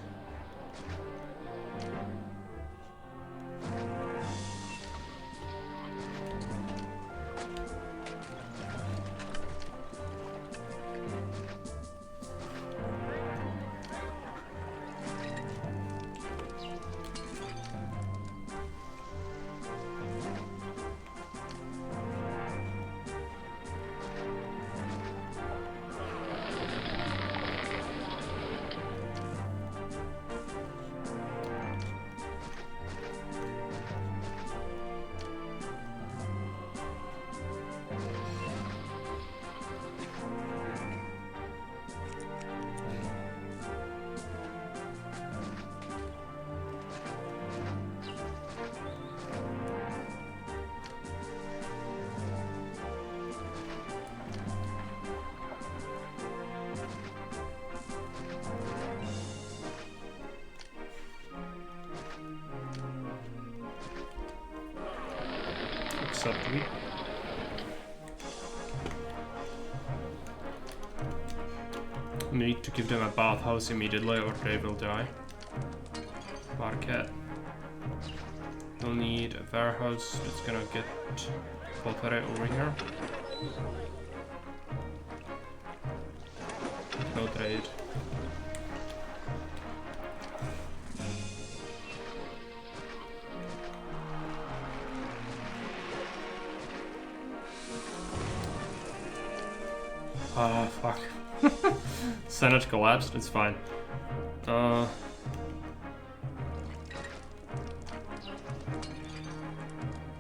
Subtly. We need to give them a bathhouse immediately or they will die. Market. We'll need a warehouse that's gonna get pottery over here. No trade. Oh, fuck. Senate collapsed, it's fine. I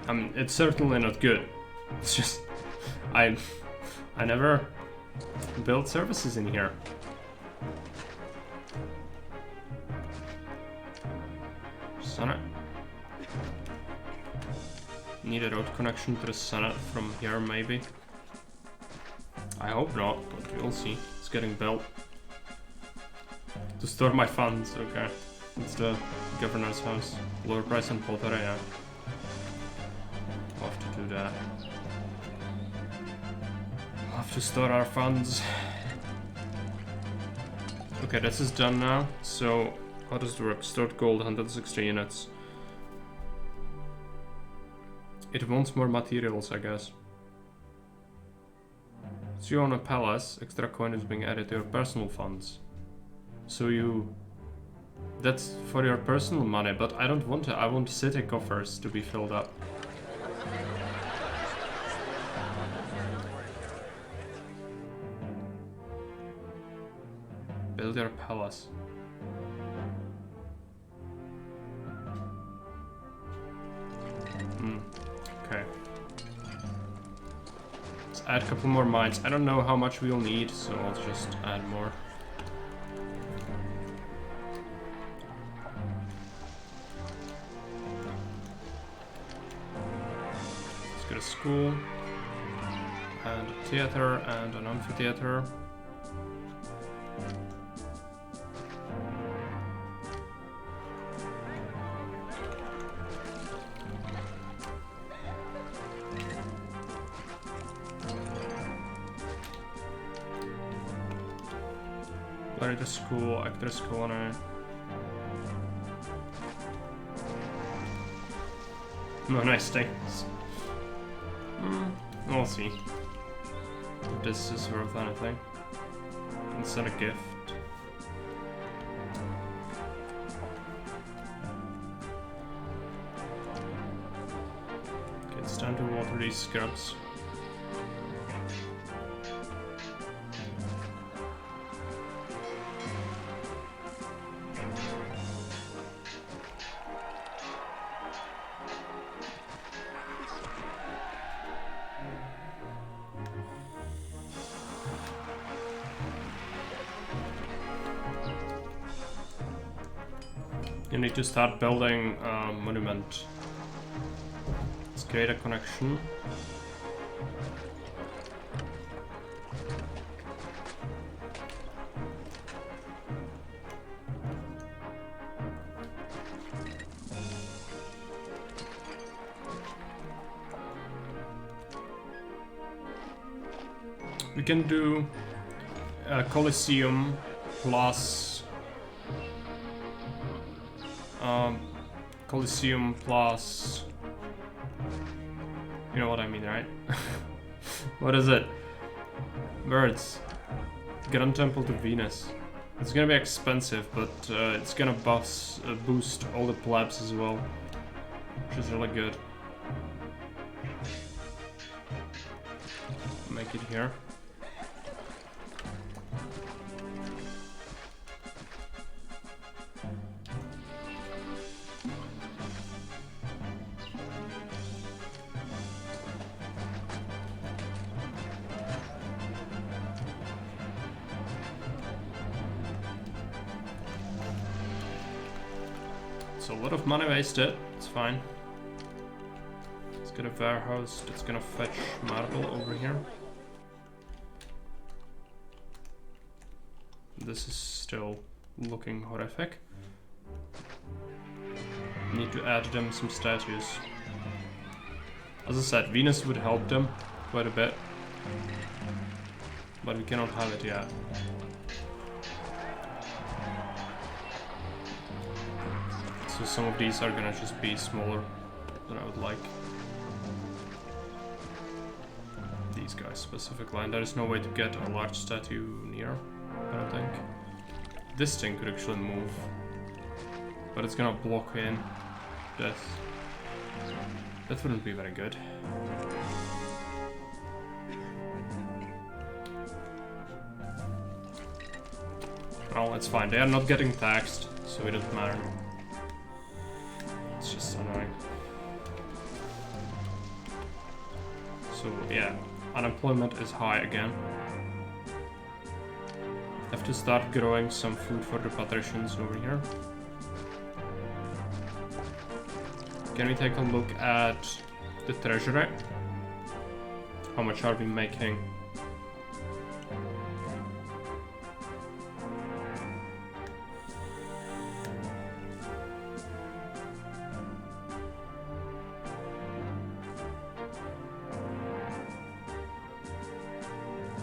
mean, it's certainly not good. It's just... I never built services in here. Senate. Need a road connection to the Senate from here, maybe. I hope not, but we'll see. It's getting built. To store my funds, okay. It's the governor's house. Lower price on pottery, yeah. We'll have to do that. We'll have to store our funds. Okay, this is done now. So, how does it work? Stored gold, 160 units. It wants more materials, I guess. So you own a palace, extra coin is being added to your personal funds. So you... That's for your personal money, but I don't want it. I want city coffers to be filled up. Build your palace. Okay. Let's add a couple more mines. I don't know how much we'll need, so I'll just add more. Let's get a school, and a theater, and an amphitheater. The school, actor school, no. No nice things. We'll see if this is worth anything. Can send a gift. Okay, it's time to water these scrubs. You need to start building a monument. Let's create a connection. We can do a Colosseum plus Colosseum plus, you know what I mean, right? What is it? Birds. Grand Temple to Venus. It's gonna be expensive, but it's gonna boost all the plebs as well, which is really good. Make it here. A lot of money wasted, it's fine. Let's get a warehouse that's gonna fetch marble over here. This is still looking horrific. Need to add them some statues. As I said, Venus would help them quite a bit, but we cannot have it yet. So some of these are gonna just be smaller than I would like. These guys specifically, and there is no way to get a large statue near, I don't think. This thing could actually move, but it's gonna block in this. That wouldn't be very good. Well, it's fine. They are not getting taxed, so it doesn't matter. It's just annoying. So yeah, unemployment is high again. Have to start growing some food for the patricians over here. Can we take a look at the treasury? How much are we making?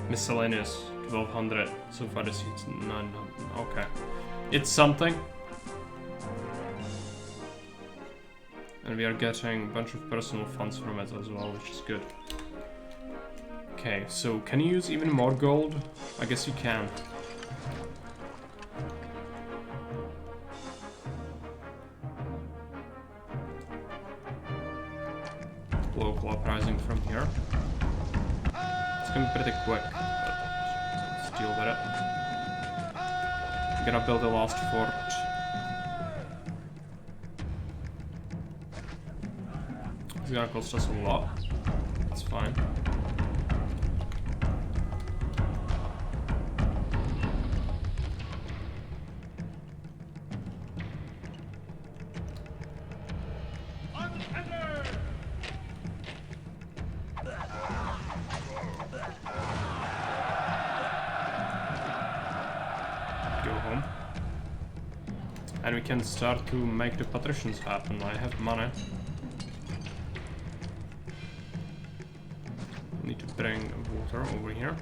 Miscellaneous, 1200. So far this is 900. Okay. It's something. And we are getting a bunch of personal funds from it as well, which is good. Okay, so can you use even more gold? I guess you can. Local uprising from here. It's gonna be pretty quick, but let's deal with it. I'm gonna build the last fort. It's gonna cost us a lot. It's fine. Go home. And we can start to make the patricians happen. I have money. Need to bring water over here.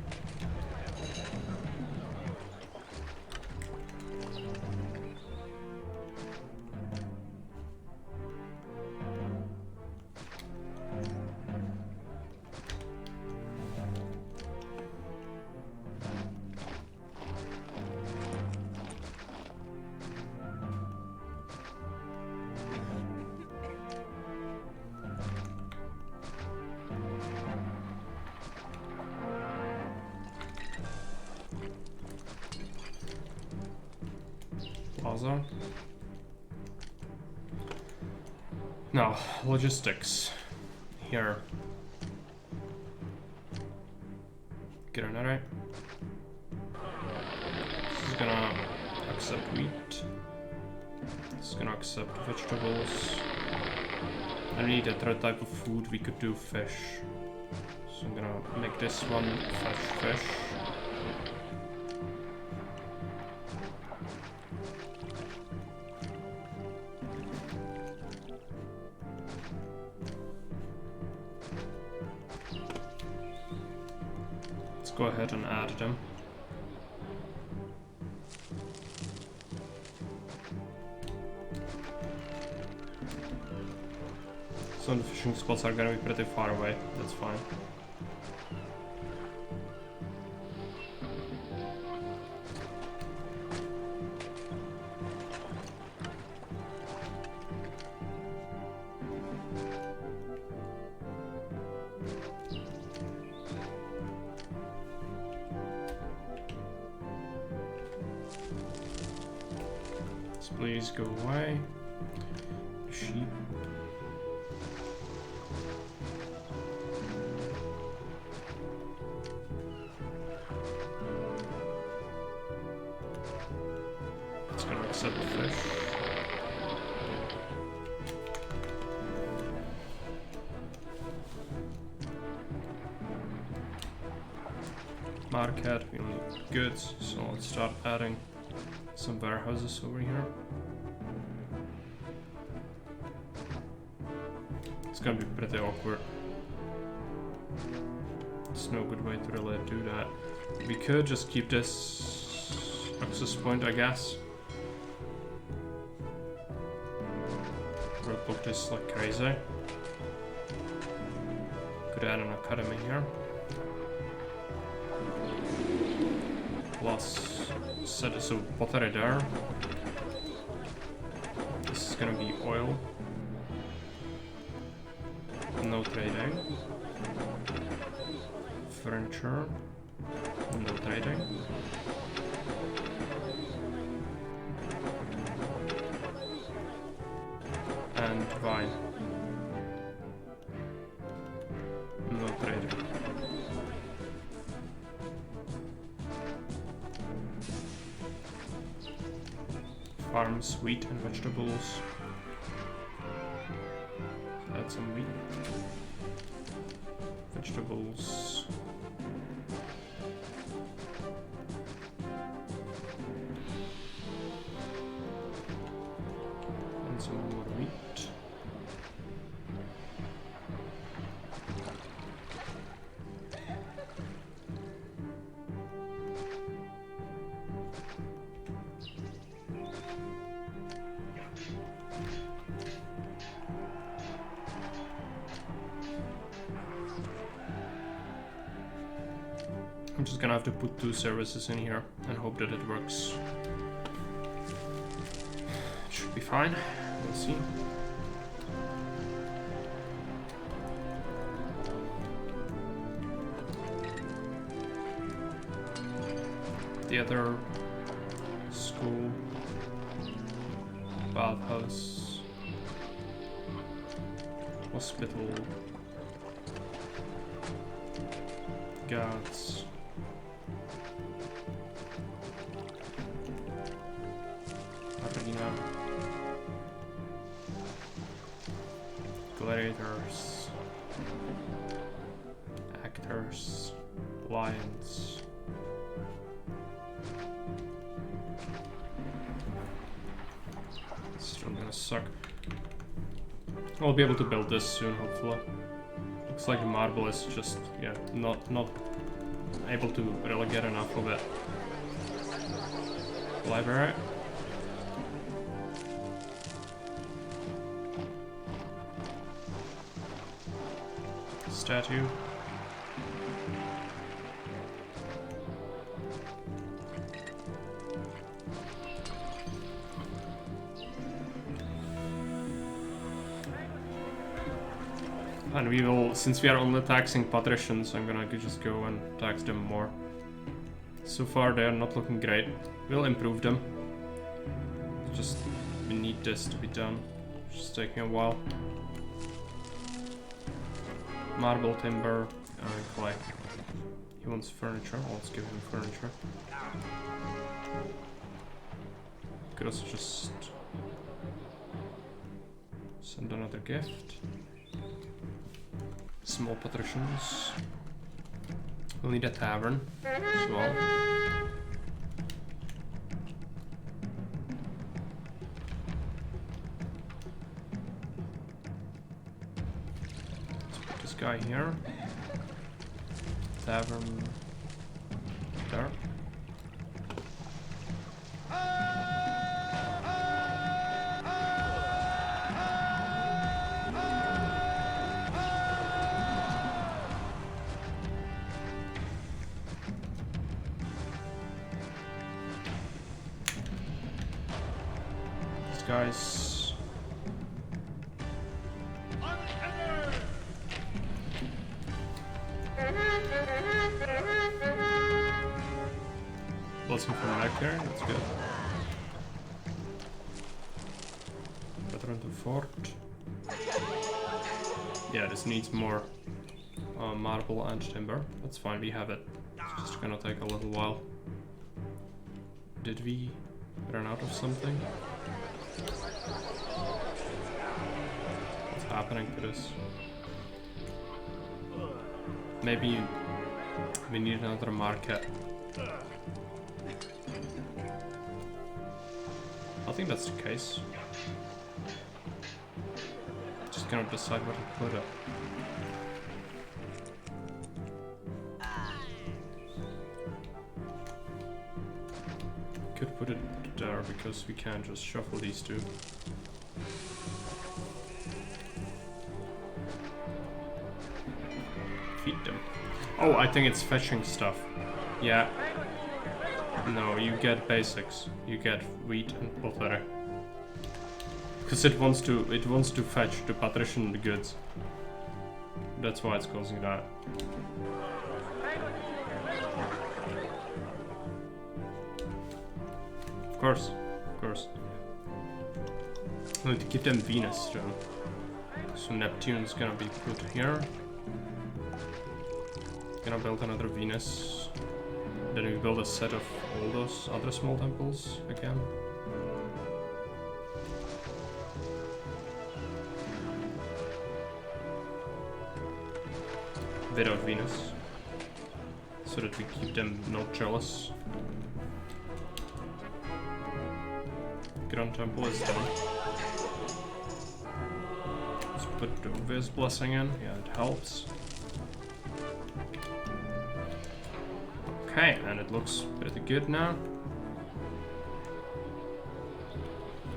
Plaza. Now, logistics. Here. Get on that right. This is gonna accept wheat. This is gonna accept vegetables. I need a third type of food. We could do fish. So I'm gonna make this one fetch fish. Go ahead and add them. Some of the fishing spots are gonna be pretty far away, that's fine. Please go away. Sheep. It's gonna accept the fish. Market, we need goods, so let's start adding some warehouses over here. It's gonna be pretty awkward. There's no good way to really do that. We could just keep this access point, I guess. We'll book this like crazy. Could add an academy here. Plus, set it so pottery there. This is gonna be oil. No trading. Furniture. No trading. And vine. No trader. Farms wheat and vegetables. Add some wheat. Vegetables. And some more wheat. I'm just gonna have to put 2 services in here and hope that it works. It should be fine. We'll see. The other school, bathhouse, hospital, guards. Arena, gladiators, actors, lions. Still gonna suck. I'll be able to build this soon, hopefully. Looks like the marble is just, yeah, not able to really get enough of it. Library. Statue. And we will, since we are only taxing patricians, I'm gonna just go and tax them more. So far they are not looking great. We'll improve them. Just, we need this to be done. Just taking a while. Marble, timber, clay. He wants furniture. Let's give him furniture. Could also just send another gift. Small patricians. We'll need a tavern as well. Let's put this guy here. Tavern there. Guys, blessing from Nectar, that's good. Veteran to fort. Yeah, this needs more marble and timber. That's fine, we have it. It's just gonna take a little while. Did we run out of something? What's happening to this? Maybe we need another market. I think that's the case. Just cannot decide where to put it. Could put it there because we can't just shuffle these two. Feed them. Oh, I think it's fetching stuff. Yeah. No, you get basics. You get wheat and pottery. Because it wants to fetch the patrician goods. That's why it's causing that. Of course. first. I need to give them Venus though. So Neptune's gonna be put here. Gonna build another Venus. Then we build a set of all those other small temples again. Without Venus. So that we keep them not jealous. Grand Temple is done. Let's put the obvious blessing in. Yeah, it helps. Okay, and it looks pretty good now.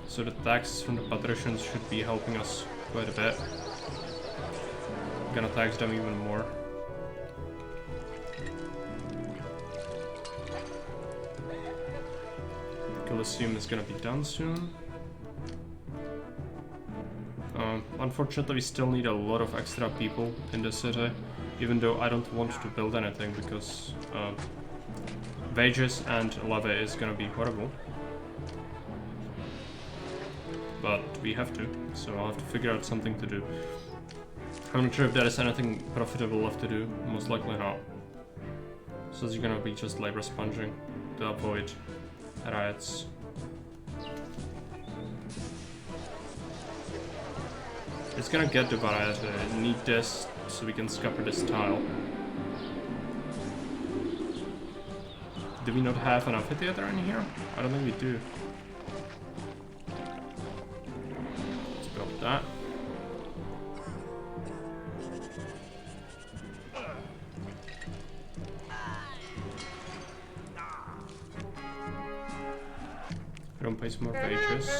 So the taxes from the Patricians should be helping us quite a bit. I'm gonna tax them even more. Coliseum is gonna be done soon. Unfortunately, we still need a lot of extra people in the city, even though I don't want to build anything because wages and levy is gonna be horrible. But we have to, so I'll have to figure out something to do. I'm not sure if there is anything profitable left to do, most likely not. So it's gonna be just labor sponging to avoid riots. It's gonna get the variety. I need this so we can scupper this tile. Do we not have an amphitheater in here? I don't think we do. Let's build that. Don't pay some more pages.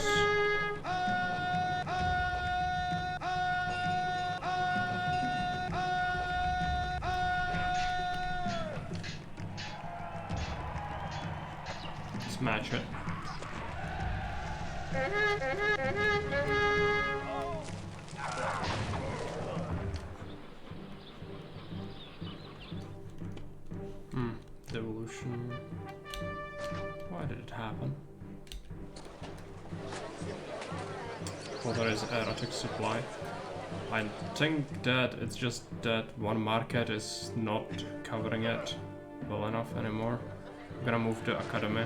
Let's match it. Devolution. Why did it happen? Well, there is erotic supply. I think that it's just that one market is not covering it well enough anymore. I'm gonna move the academy.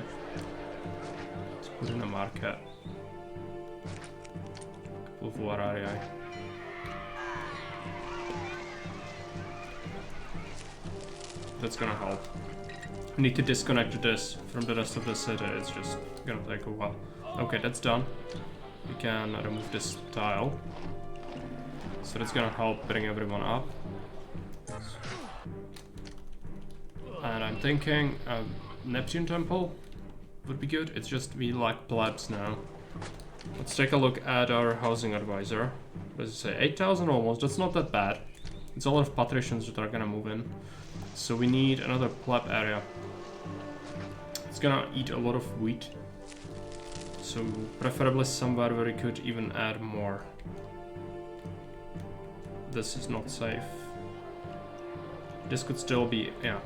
Let's put in a market. Couple of Vararii. That's gonna help. I need to disconnect this from the rest of the city. It's just gonna take a while. Okay, that's done. We can remove this tile. So that's gonna help bring everyone up. And I'm thinking Neptune Temple would be good. It's just we lack plebs now. Let's take a look at our housing advisor. What does it say? 8,000 almost. That's not that bad. It's a lot of patricians that are gonna move in. So we need another pleb area. It's gonna eat a lot of wheat. So preferably somewhere where we could even add more. This is not safe. This could still be, yeah.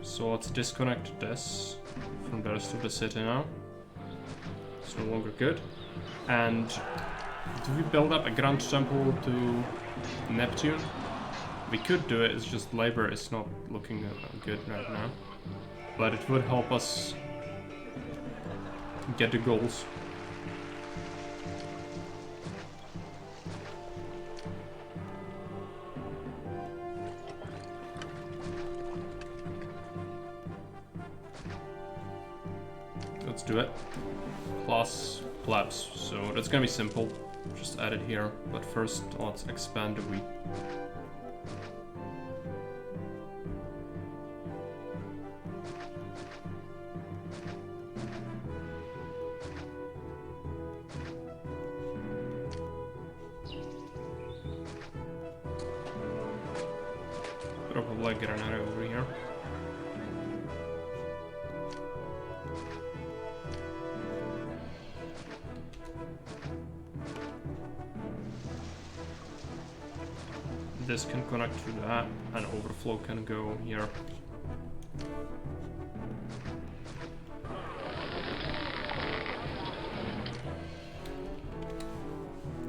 So let's disconnect this from the rest of the city now. It's no longer good. And do we build up a grand temple to Neptune? We could do it, it's just labor is not looking good right now. But it would help us get the goals. Let's do it. Plus plebs, so that's gonna be simple. Just add it here, but first let's expand the wheat. Probably get an area over here. This can connect to that, and overflow can go here.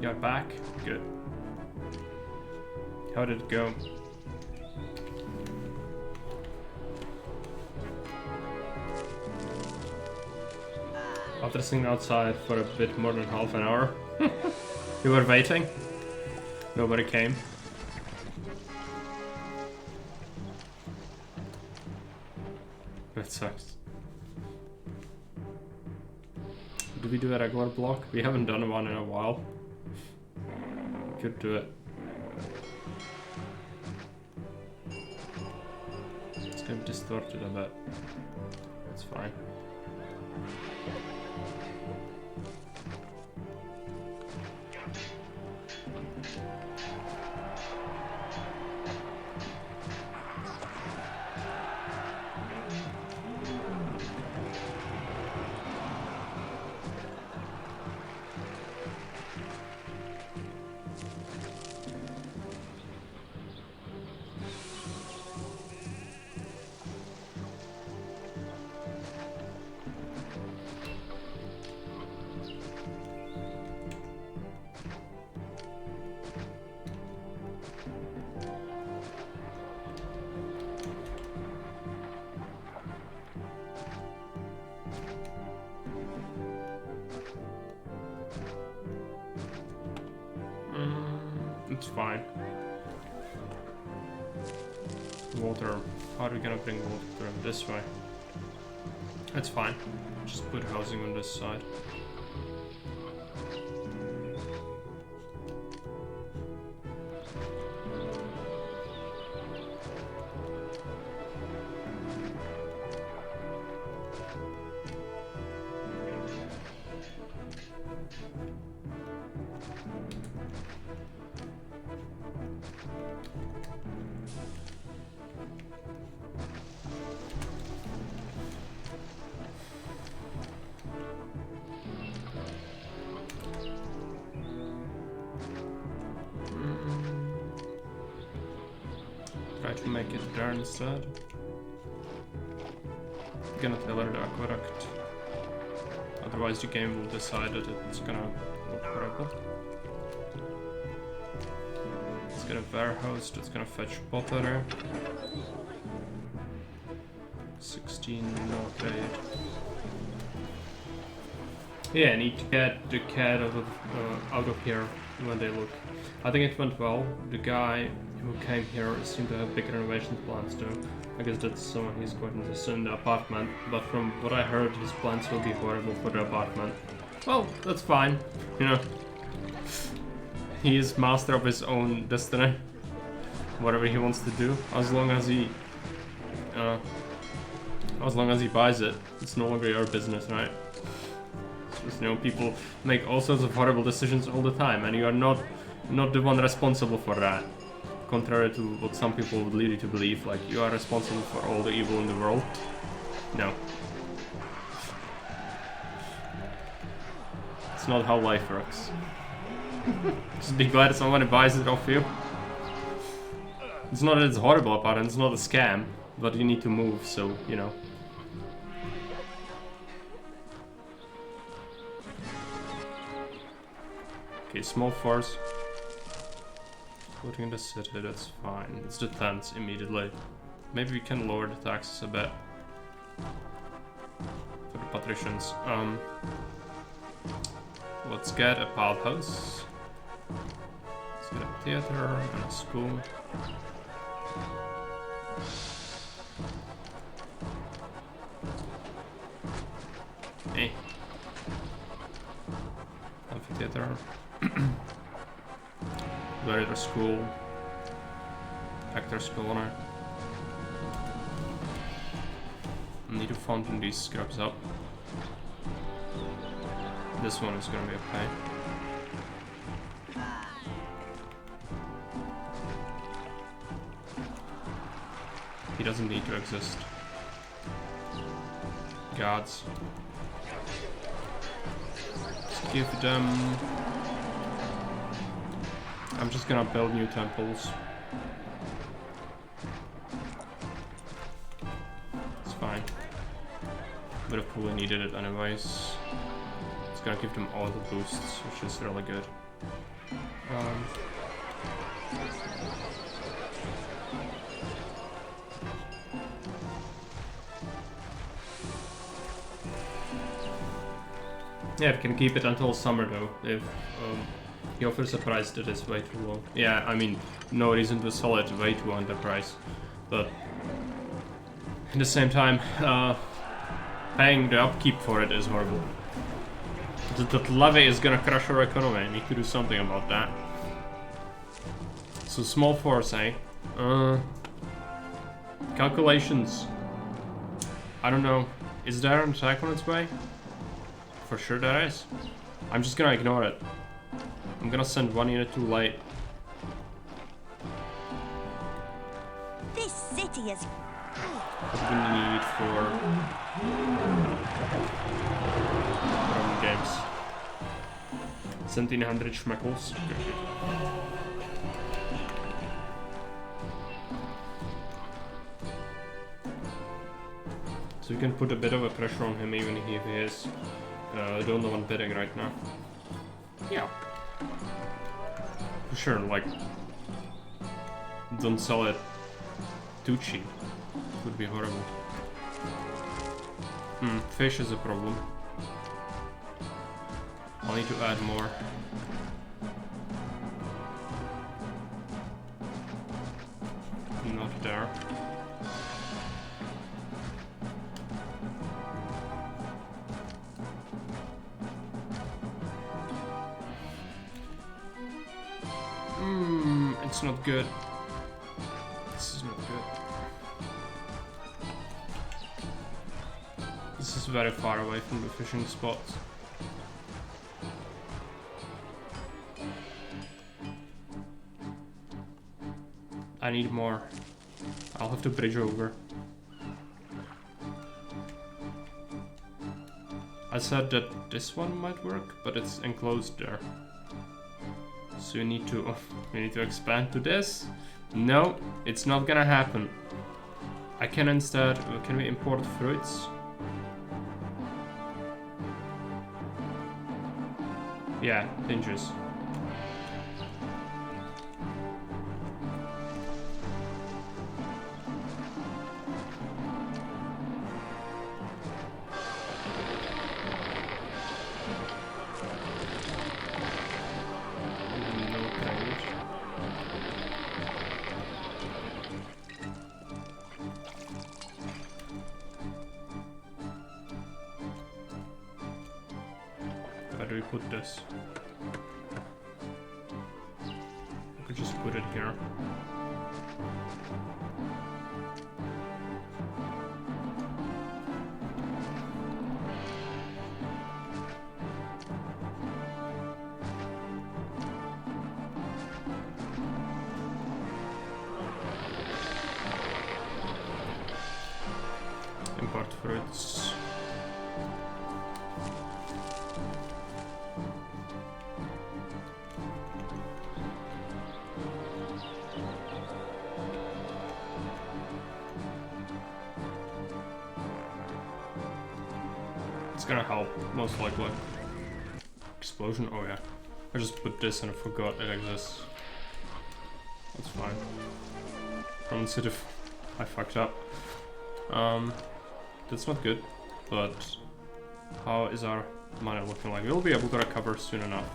You're back? Good. How did it go? After sitting outside for a bit more than half an hour. You were waiting? Nobody came? That sucks. Did we do a regular block? We haven't done one in a while. Could do it. It's kind of distorted a bit. It's fine. It's fine. Water. How are we gonna bring water this way? That's fine. Just put housing on this side. Try to make it there instead. Gonna tailor the aqueduct. Otherwise the game will decide that it's gonna look horrible. Let's get a warehouse that's gonna fetch water. 16 no trade. Yeah, I need to get the cat out of here when they look. I think it went well. The guy who came here seemed to have big renovation plans too. I guess that's someone he's going to send in the apartment, but from what I heard, his plans will be horrible for the apartment. Well, that's fine, you know. He is master of his own destiny. Whatever he wants to do, as long as he buys it, it's no longer your business, right? Just, you know, people make all sorts of horrible decisions all the time, and you are not the one responsible for that. Contrary to what some people would lead you to believe, like you are responsible for all the evil in the world. No. It's not how life works. Just be glad somebody buys it off you. It's not that it's horrible about it, it's not a scam, but you need to move, so, you know. Okay, small force. Floating in the city, that's fine. It's the tents immediately. Maybe we can lower the taxes a bit. For the patricians. Let's get a pile house. Let's get a theater and a school. Hey. Amphitheater. Gladiator school. Actor school owner. Need to fountain these scrubs up. This one is gonna be a pain. He doesn't need to exist. Gods. Let's give them... I'm just gonna build new temples. It's fine. Would have probably needed it anyways. It's gonna give them all the boosts, which is really good. Yeah, we can keep it until summer though, if he offers a price that is way too low. Yeah, I mean, no reason to sell it way too under price, but at the same time, paying the upkeep for it is horrible. That levy is gonna crush our economy. I need to do something about that. So small force, eh? Calculations. I don't know. Is there an attack on its way? For sure there is. I'm just gonna ignore it. I'm gonna send one unit too late. This city is... What do we need for Roman games? 1700 schmeckles. So we can put a bit of a pressure on him even if he is the only one bidding right now. Yeah. For sure, like, don't sell it too cheap. It would be horrible. Fish is a problem. I'll need to add more. Not there. It's not good. This is not good. This is very far away from the fishing spots. I need more. I'll have to bridge over. I said that this one might work, but it's enclosed there. So we need to expand to this. No, it's not gonna happen. I can instead, can we import fruits? Yeah, hinges. Where do we put this? I could just put it here. Import fruits. It's gonna help, most likely. Explosion? Oh yeah. I just put this and I forgot it exists. That's fine. From the city, I fucked up. That's not good, but how is our money looking like? We'll be able to recover soon enough.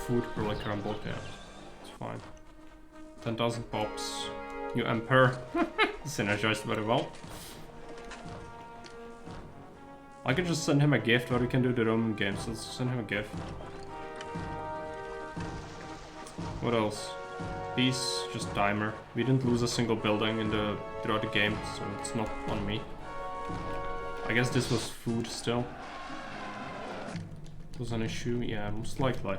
Food really crumbled, yeah. It's fine. 10,000 pops. New Emperor. Synergized very well. I can just send him a gift, or we can do the Roman games. Let's send him a gift. What else? Peace, just timer. We didn't lose a single building throughout the game, so it's not on me. I guess this was food still. Was an issue? Yeah, most likely.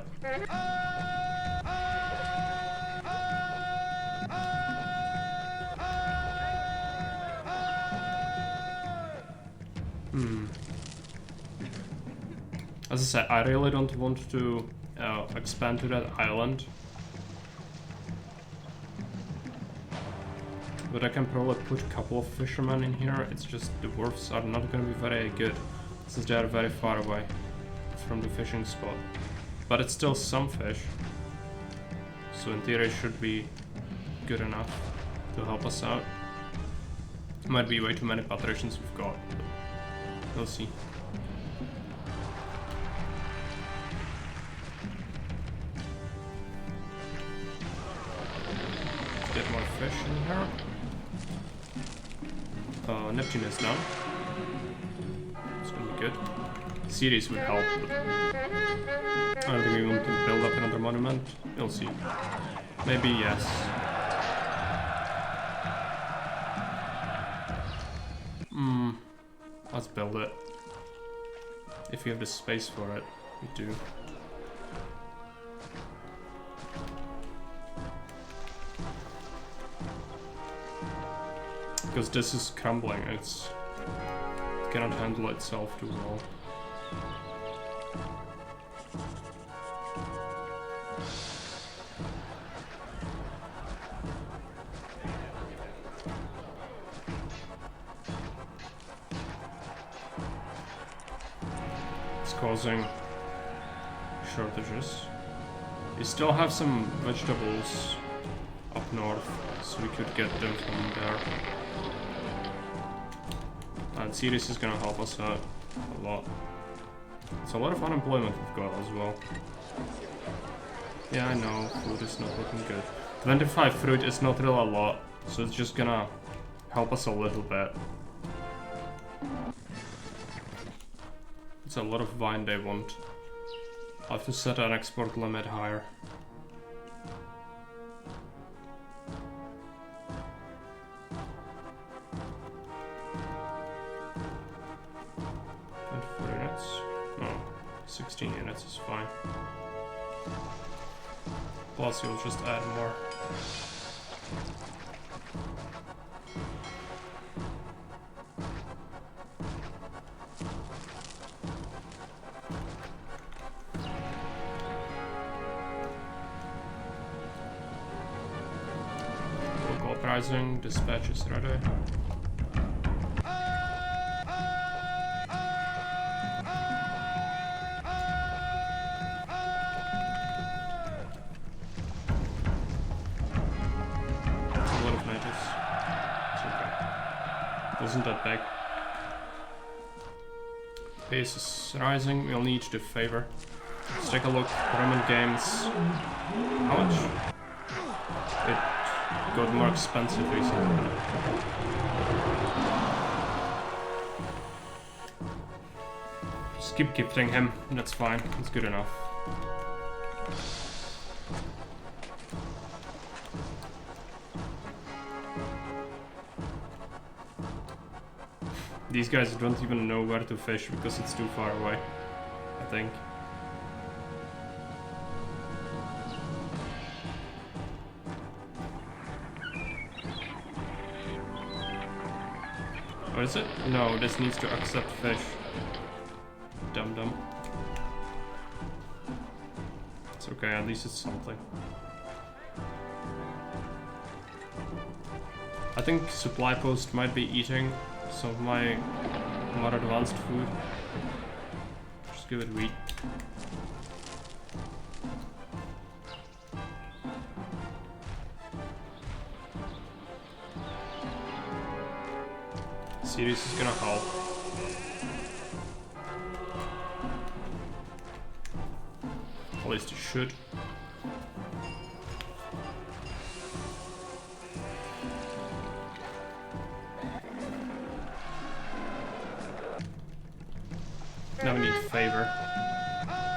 As I said, I really don't want to expand to that island. But I can probably put a couple of fishermen in here. It's just the wharfs are not going to be very good since they are very far away from the fishing spot. But it's still some fish. So in theory it should be good enough to help us out. Might be way too many Patricians we've got, but we'll see. Get more fish in here. Neptune is down. It's gonna be good. Series would help, but I don't think we want to build up another monument. We'll see. Maybe yes. Let's build it. If we have the space for it, we do. Because this is crumbling, it cannot handle itself too well. It's causing shortages. We still have some vegetables up north, so we could get them from there. And Sirius is gonna help us out a lot. It's a lot of unemployment we've got as well. Yeah, I know, food is not looking good. 25 fruit is not really a lot, so it's just gonna help us a little bit. It's a lot of wine they want. I'll have to set an export limit higher. No, 16 units is fine. Plus you'll just add more. Local uprising, dispatch is ready. Isn't that big? Pace is rising, we'll need the favor. Let's take a look. Roman games. How much? It got more expensive recently. Just keep gifting him, that's fine, that's good enough. These guys don't even know where to fish because it's too far away, I think. What is it? No, this needs to accept fish. Dum dum. It's okay, at least it's something. I think supply post might be eating some of my more advanced food. Just give it wheat. Sirius is gonna help. At least it should. Now we need favor,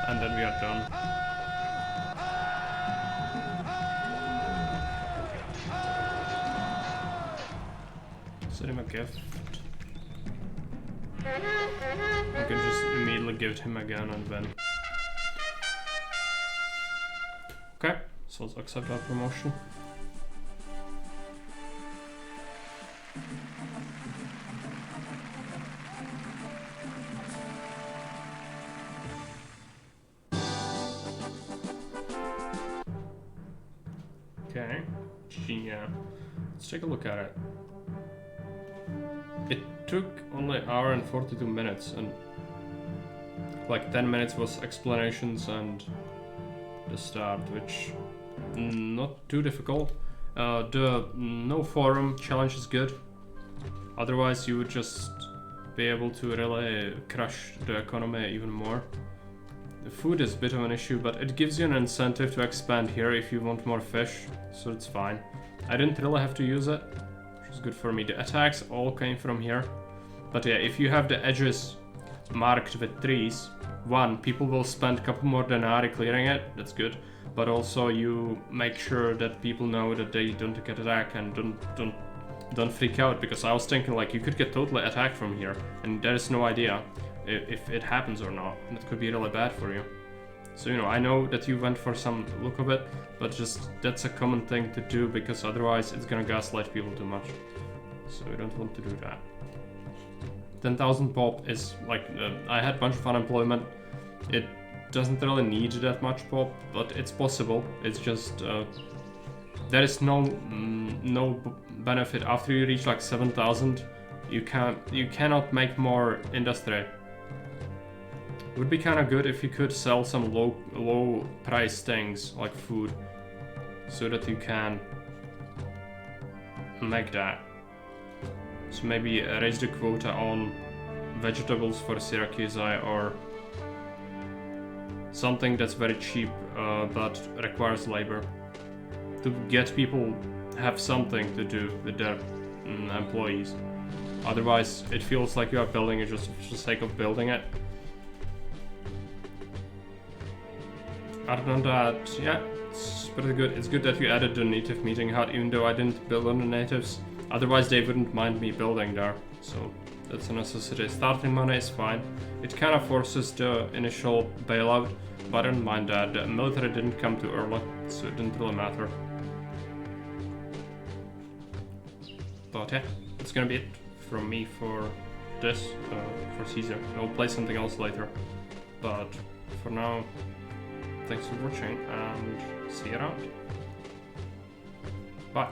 and then we are done. Send him a gift. I can just immediately give it him again and then. Okay, so let's accept our promotion. Okay, yeah, let's take a look at it. It took only an hour and 42 minutes, and like 10 minutes was explanations and the start, which not too difficult. The no forum challenge is good. Otherwise you would just be able to really crush the economy even more. The food is a bit of an issue, but it gives you an incentive to expand here if you want more fish, so it's fine. I didn't really have to use it, which is good for me. The attacks all came from here. But yeah, if you have the edges marked with trees, one, people will spend a couple more denarii clearing it, that's good. But also you make sure that people know that they don't get attacked and don't freak out, because I was thinking like you could get totally attacked from here and there is no idea if it happens or not, and it could be really bad for you. So you know, I know that you went for some look of it, but just that's a common thing to do, because otherwise it's gonna gaslight people too much. So you don't want to do that. 10,000 pop is like, I had a bunch of unemployment. It doesn't really need that much pop, but it's possible. It's just there is no benefit after you reach like 7,000. You cannot make more industry. Would be kind of good if you could sell some low price things like food, so that you can make that. So maybe raise the quota on vegetables for Syracuse, or something that's very cheap but requires labor, to get people have something to do with their employees. Otherwise it feels like you are building it just for the sake of building it. Other than that, yeah, it's pretty good. It's good that you added the native meeting hut, even though I didn't build on the natives. Otherwise they wouldn't mind me building there, so that's a necessity. Starting money is fine. It kind of forces the initial bailout, but I don't mind that. The military didn't come too early, so it didn't really matter. But yeah, that's gonna be it from me for this, for Caesar. I'll play something else later, but for now, thanks for watching and see you around. Bye.